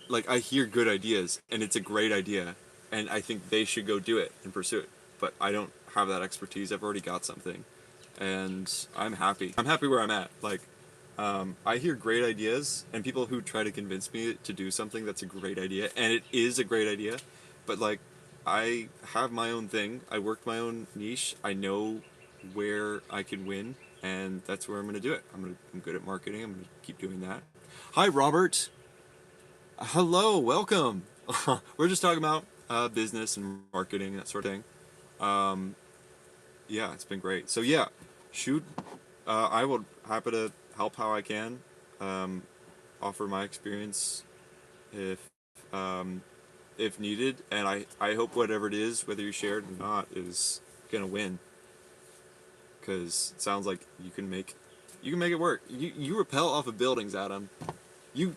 like, I hear good ideas and it's a great idea and I think they should go do it and pursue it, but I don't have that expertise. I've already got something and I'm happy where I'm at. Like, I hear great ideas and people who try to convince me to do something that's a great idea, and it is a great idea, but like, I have my own thing. I worked my own niche. I know where I can win, and that's where I'm going to do it. I'm good at marketing. I'm going to keep doing that. Hi, Robert. Hello, welcome. We're just talking about business and marketing, that sort of thing. Yeah, it's been great. So yeah, shoot. I will happy to help how I can. Offer my experience if needed, and I hope whatever it is, whether you share it or not, is gonna win. Because it sounds like you can make it work. You rappel off of buildings, Adam. You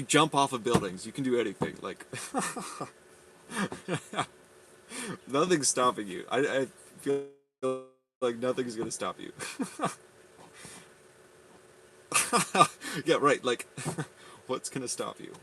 jump off of buildings. You can do anything. Like, nothing's stopping you. I feel like nothing's gonna stop you. Yeah, right. Like, what's gonna stop you?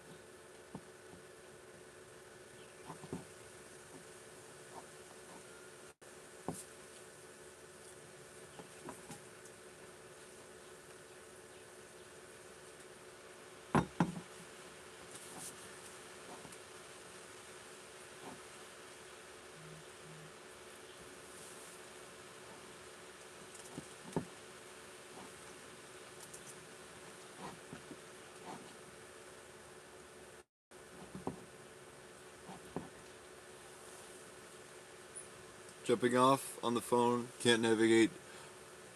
Jumping off on the phone, can't navigate.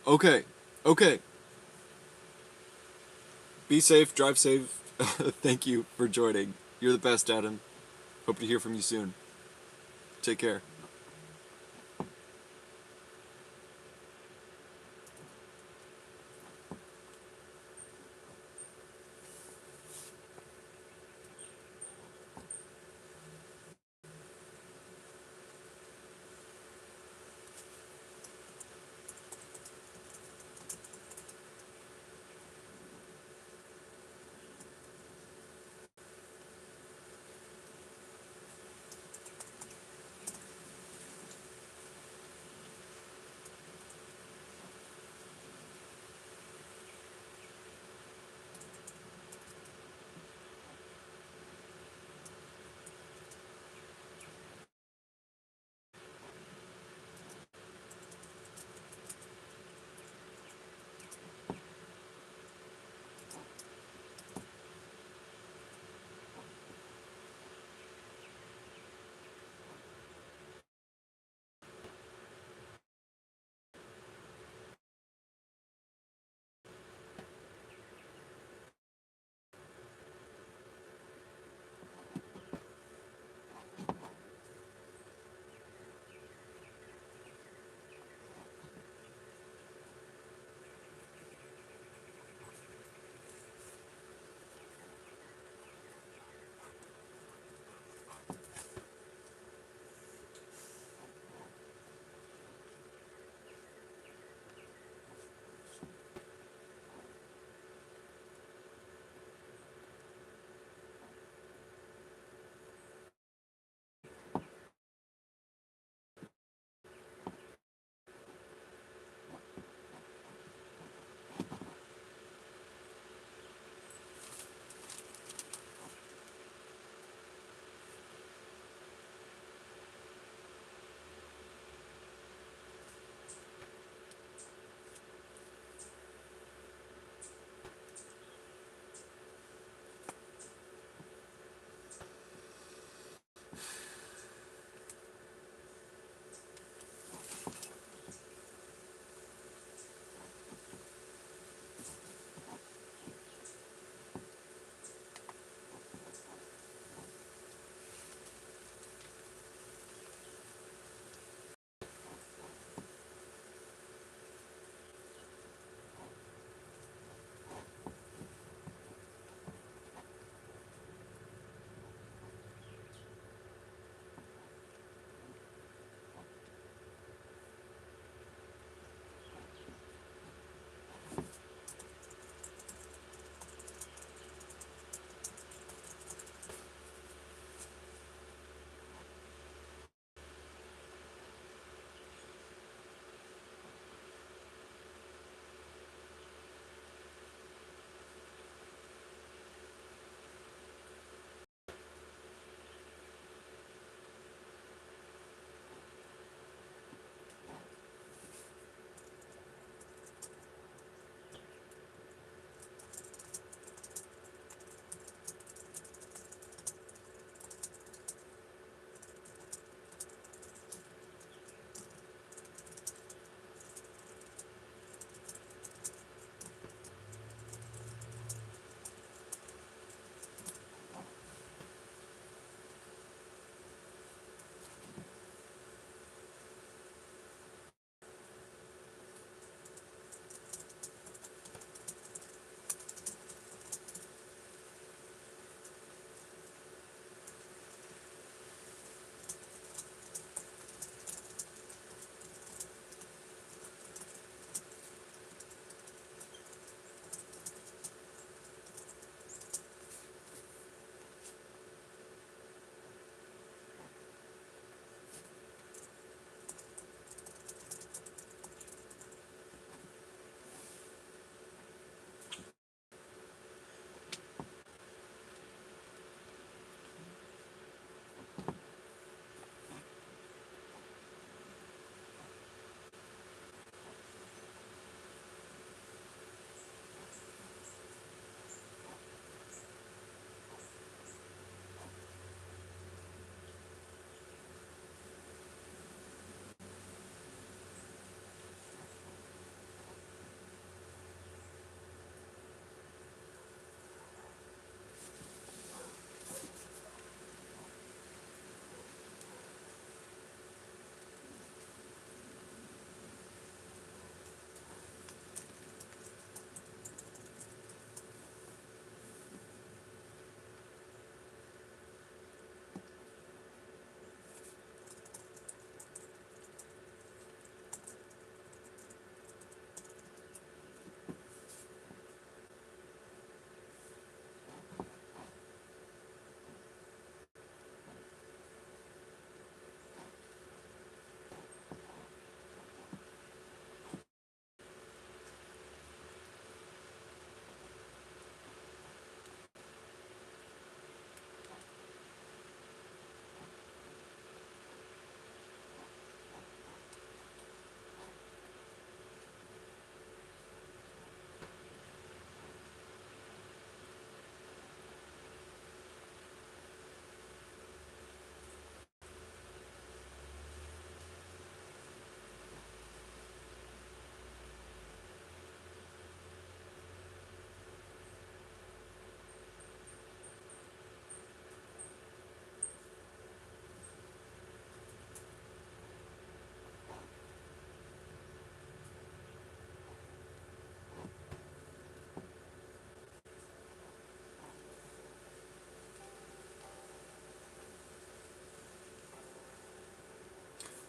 Okay, okay. Be safe, drive safe. Thank you for joining. You're the best, Adam. Hope to hear from you soon. Take care.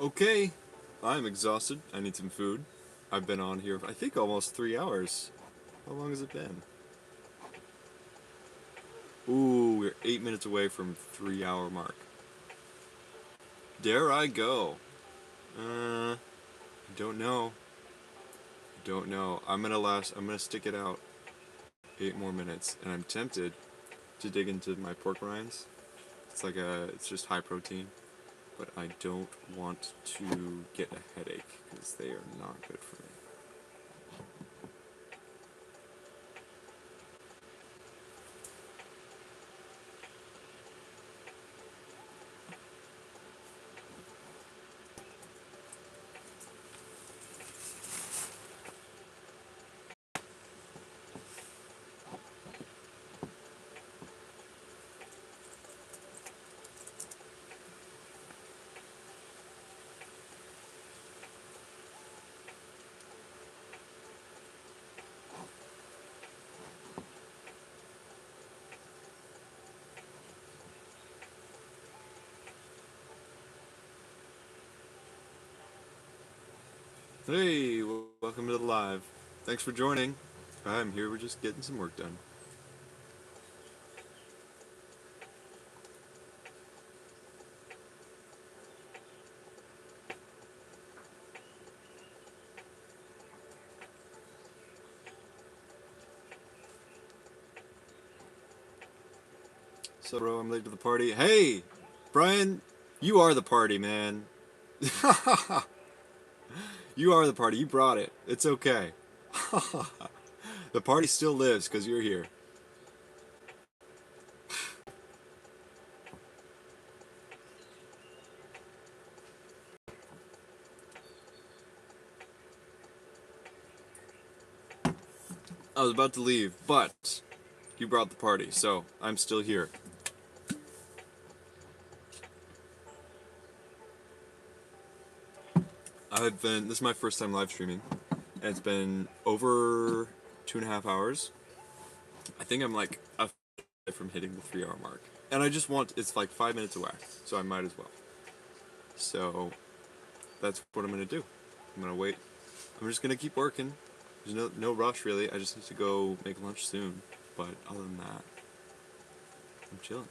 Okay, I'm exhausted. I need some food. I've been on here, I think, almost 3 hours. How long has it been? Ooh, we're 8 minutes away from 3 hour mark. Dare I go? Don't know. Don't know. I'm gonna stick it out 8 more minutes, and I'm tempted to dig into my pork rinds. It's just high protein, but I don't want to get a headache because they are not good for me. Hey, welcome to the live. Thanks for joining. I'm here, we're just getting some work done. So, bro, I'm late to the party. Hey, Brian, you are the party, man. You are the party. You brought it. It's okay. The party still lives because you're here. I was about to leave, but you brought the party, so I'm still here. This is my first time live streaming, and it's been over 2.5 hours. I think I'm like a from hitting the 3 hour mark. And it's like 5 minutes away, so I might as well. So, that's what I'm gonna do. I'm gonna wait. I'm just gonna keep working. There's no rush really. I just need to go make lunch soon. But other than that, I'm chilling.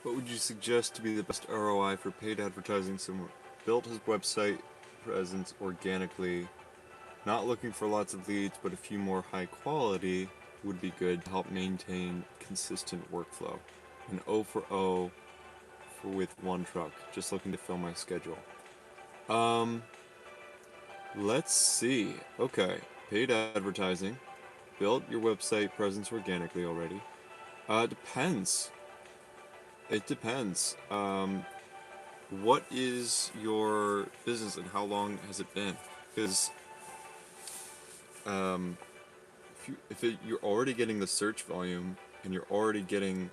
What would you suggest to be the best ROI for paid advertising? Someone built his website presence organically, not looking for lots of leads, but a few more high quality would be good to help maintain consistent workflow. An O for O with one truck, just looking to fill my schedule. Let's see. Okay, paid advertising. built your website presence organically already? It depends. It depends. What is your business and how long has it been? Because um, you're already getting the search volume and you're already getting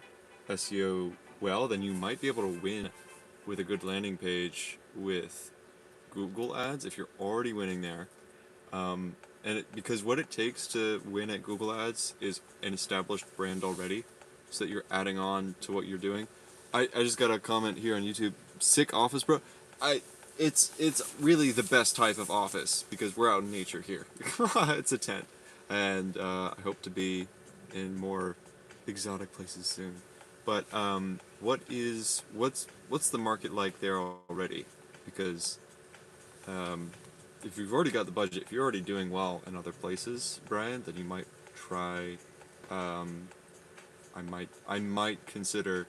SEO well, then you might be able to win with a good landing page with Google Ads if you're already winning there. Because what it takes to win at Google Ads is an established brand already, so that you're adding on to what you're doing. I just got a comment here on YouTube. Sick office, bro. I it's really the best type of office because we're out in nature here. It's a tent, and I hope to be in more exotic places soon. But what's the market like there already? Because um, if you've already got the budget, if you're already doing well in other places, Brian, then you might try. Um, I might consider.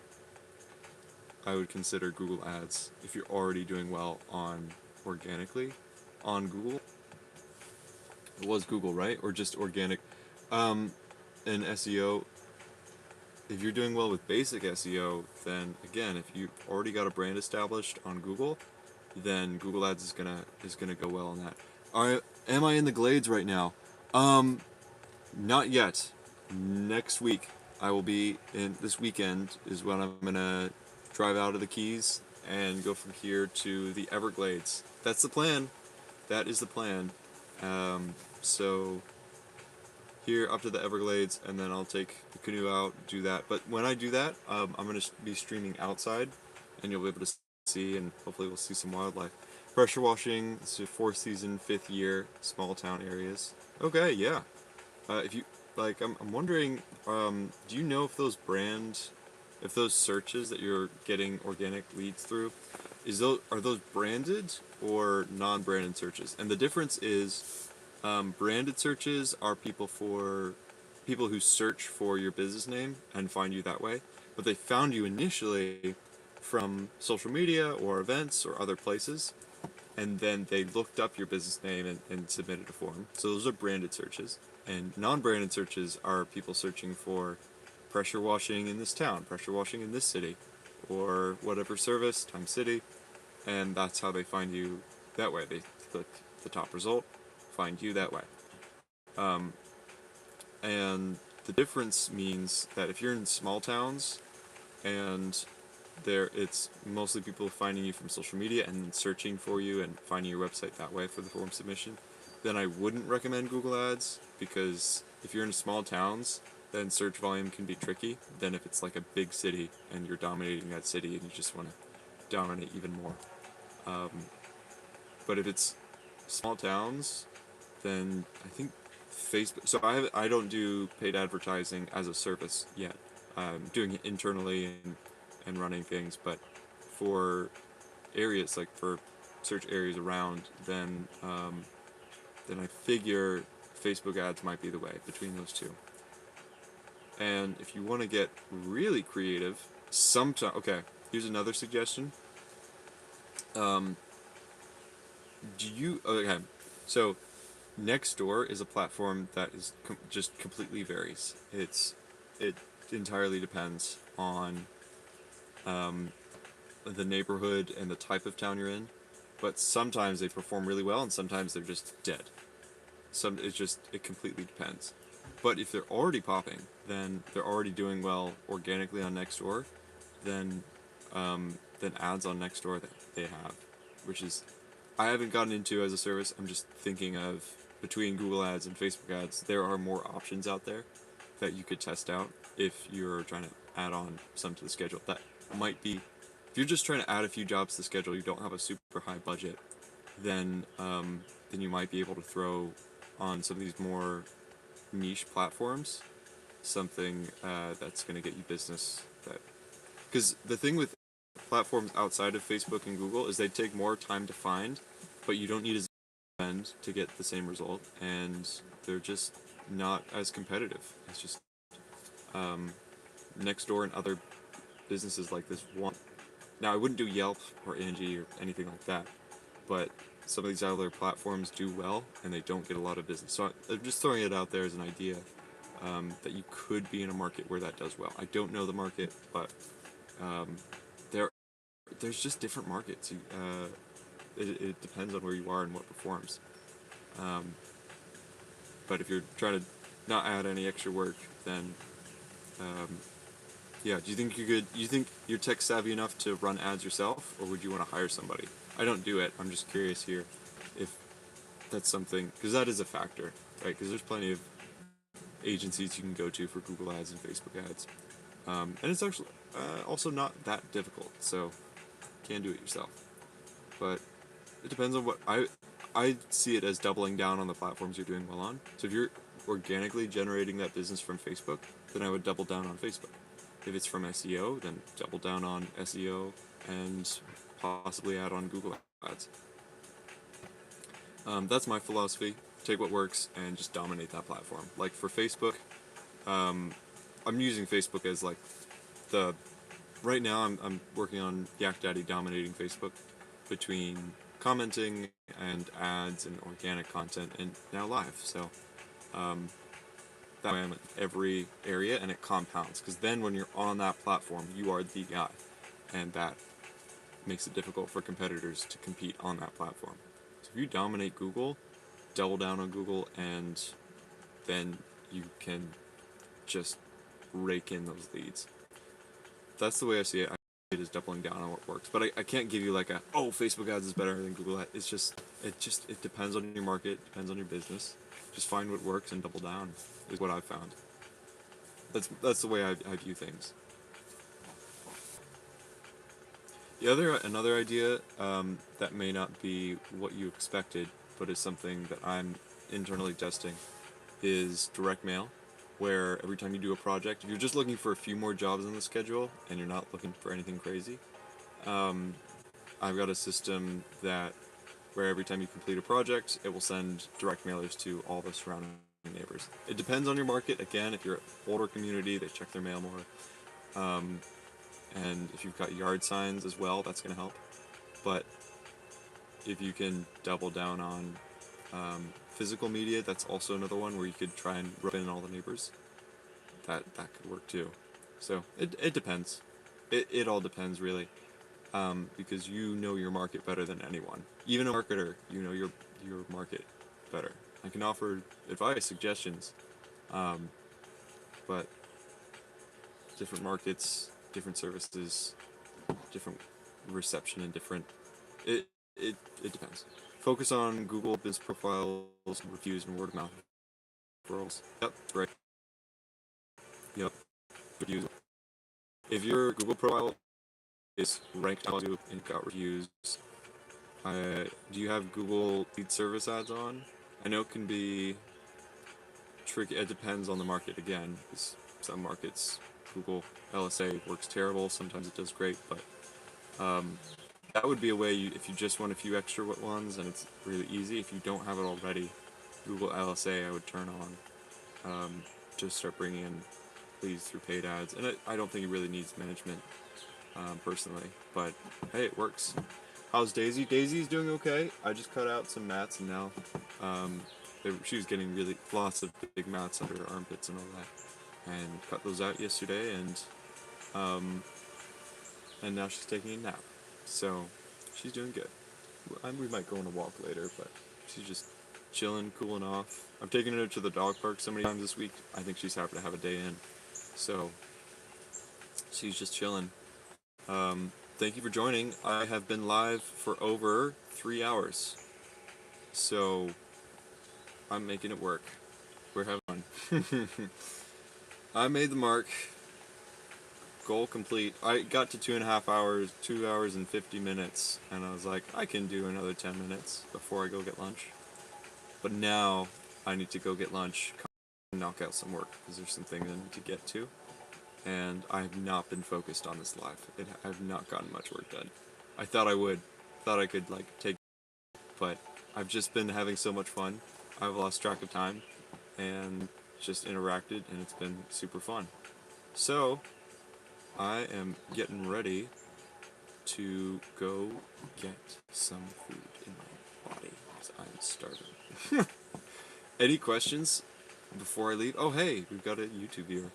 I would consider Google Ads if you're already doing well on organically, on Google. It was Google, right? Or just organic. Um, and SEO. If you're doing well with basic SEO, then again, if you've already got a brand established on Google, then Google Ads is gonna go well on that. Am I in the Glades right now? Um, Not yet. Next week, I will be in. This weekend is when I'm gonna drive out of the Keys and go from here to the Everglades. That's the plan. That is the plan. So here up to the Everglades, and then I'll take the canoe out, do that. But when I do that, I'm gonna be streaming outside, and you'll be able to see, and hopefully we'll see some wildlife. Pressure washing. It's a fourth season, fifth year, small town areas. Okay, yeah. If you like, I'm wondering, do you know if those searches that you're getting organic leads through, are those branded or non-branded searches? And the difference is, branded searches are people who search for your business name and find you that way, but they found you initially from social media or events or other places, and then they looked up your business name and submitted a form. So those are branded searches. And non-branded searches are people searching for pressure washing in this town, pressure washing in this city, or whatever service, time city, and that's how they find you that way. They click the top result, find you that way. Um, and the difference means that if you're in small towns and it's mostly people finding you from social media and searching for you and finding your website that way for the form submission, then I wouldn't recommend Google Ads, because if you're in small towns, then search volume can be tricky than if it's like a big city and you're dominating that city and you just want to dominate even more. Um, but if it's small towns, then I think Facebook. So I don't do paid advertising as a service yet. I'm doing it internally and running things, but for areas like for search areas around, then I figure Facebook ads might be the way between those two. And if you want to get really creative, okay, here's another suggestion. Um, okay? So Nextdoor is a platform that is just completely varies. It entirely depends on the neighborhood and the type of town you're in. But sometimes they perform really well, and sometimes they're just dead. It completely depends. But if they're already popping, then they're already doing well organically on Nextdoor, then then ads on Nextdoor that they have, which is I haven't gotten into as a service. I'm just thinking of between Google Ads and Facebook Ads, there are more options out there that you could test out if you're trying to add on some to the schedule. That might be if you're just trying to add a few jobs to the schedule, you don't have a super high budget, then you might be able to throw on some of these more niche platforms something that's going to get you business. Because the thing with platforms outside of Facebook and Google is they take more time to find, but you don't need as much spend to get the same result, and they're just not as competitive. It's just Nextdoor and other businesses like this want. Now, I wouldn't do Yelp or Angie or anything like that, but some of these other platforms do well, and they don't get a lot of business. So I'm just throwing it out there as an idea. that you could be in a market where that does well. I don't know the market, but um, there there's just different markets. It depends on where you are and what performs. Um, but if you're trying to not add any extra work, then um, yeah. Do you think you could? You think you're tech savvy enough to run ads yourself, or would you want to hire somebody? I don't do it. I'm just curious here if that's something, because that is a factor, right? Because there's plenty of agencies you can go to for Google ads and Facebook ads, and it's actually also not that difficult. So you can do it yourself, but it depends on what I see it as doubling down on the platforms you're doing well on. So if you're organically generating that business from Facebook, then I would double down on Facebook. If it's from SEO, then double down on SEO and possibly add on Google ads. That's my philosophy. Take what works and just dominate that platform. Like for Facebook, I'm using Facebook as like the right now. I'm working on YacDaddy dominating Facebook between commenting and ads and organic content and now live. So that way I'm in every area and it compounds, because then when you're on that platform, you are the guy, and that makes it difficult for competitors to compete on that platform. So if you dominate Google, double down on Google, and then you can just rake in those leads. That's the way I see it. I see it as doubling down on what works. But I can't give you like a, oh, Facebook ads is better than Google ads. It depends on your market, depends on your business. Just find what works and double down is what I've found. That's the way I view things. Another idea that may not be what you expected, but is something that I'm internally testing, is direct mail, where every time you do a project, if you're just looking for a few more jobs on the schedule and you're not looking for anything crazy, I've got a system that where every time you complete a project, it will send direct mailers to all the surrounding neighbors. It depends on your market. Again, if you're an older community, they check their mail more. And if you've got yard signs as well, that's going to help. But if you can double down on physical media, that's also another one where you could try and rope in all the neighbors. That could work too. So it depends. It all depends really, because you know your market better than anyone. Even a marketer, you know your market better. I can offer advice, suggestions, but different markets, different services, different reception, and different. It depends. Focus on Google business profiles, reviews, and word of mouth referrals. Yep, right. Yep, reviews. If your Google profile is ranked top 2 and you've got reviews, do you have Google Lead Service ads on? I know it can be tricky. It depends on the market again, because some markets Google LSA works terrible. Sometimes it does great, but that would be a way if you just want a few extra ones, and it's really easy. If you don't have it already, Google LSA I would turn on. Just start bringing in leads through paid ads, and I don't think it really needs management personally, but hey, it works. How's Daisy? Daisy's doing okay. I just cut out some mats, and now she was getting really lots of big mats under her armpits and all that, and cut those out yesterday, and now she's taking a nap. So she's doing good. We might go on a walk later, but she's just chilling, cooling off. I've taken her to the dog park so many times this week. I think she's happy to have a day in. So she's just chilling. Thank you for joining. I have been live for over 3 hours. So I'm making it work. We're having fun. I made the mark. Goal complete. I got to 2.5 hours, 2 hours and 50 minutes, and I was like, I can do another 10 minutes before I go get lunch. But now I need to go get lunch, knock out some work, because there's some things I need to get to, and I have not been focused on this live. I've not gotten much work done. I thought I would. Thought I could take, but I've just been having so much fun. I've lost track of time, and just interacted, and it's been super fun. So I am getting ready to go get some food in my body because I'm starving. Any questions? before I leave, oh hey, we've got a YouTube viewer.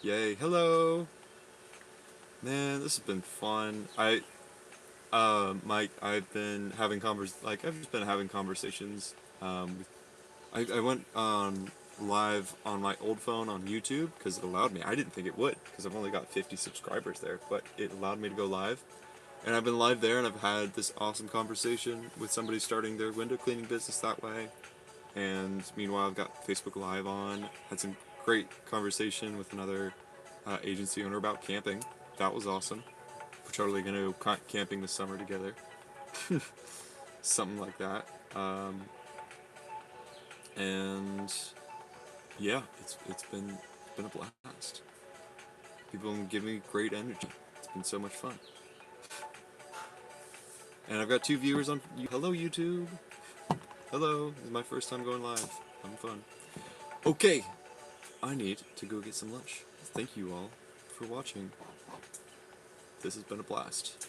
Yay! Hello, man. This has been fun. Mike, I've been having I've just been having conversations. I went live on my old phone on YouTube because it allowed me. I didn't think it would because I've only got 50 subscribers there, but it allowed me to go live. And I've been live there and I've had this awesome conversation with somebody starting their window cleaning business that way. And meanwhile, I've got Facebook Live on. Had some great conversation with another agency owner about camping. That was awesome. We're totally going to go camping this summer together. Something like that. And yeah, it's been a blast. People give me great energy. It's been so much fun. And I've got 2 viewers on. Hello, YouTube. Hello. This is my first time going live. Having fun. Okay, I need to go get some lunch. Thank you all for watching. This has been a blast.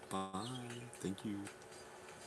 Bye. Thank you.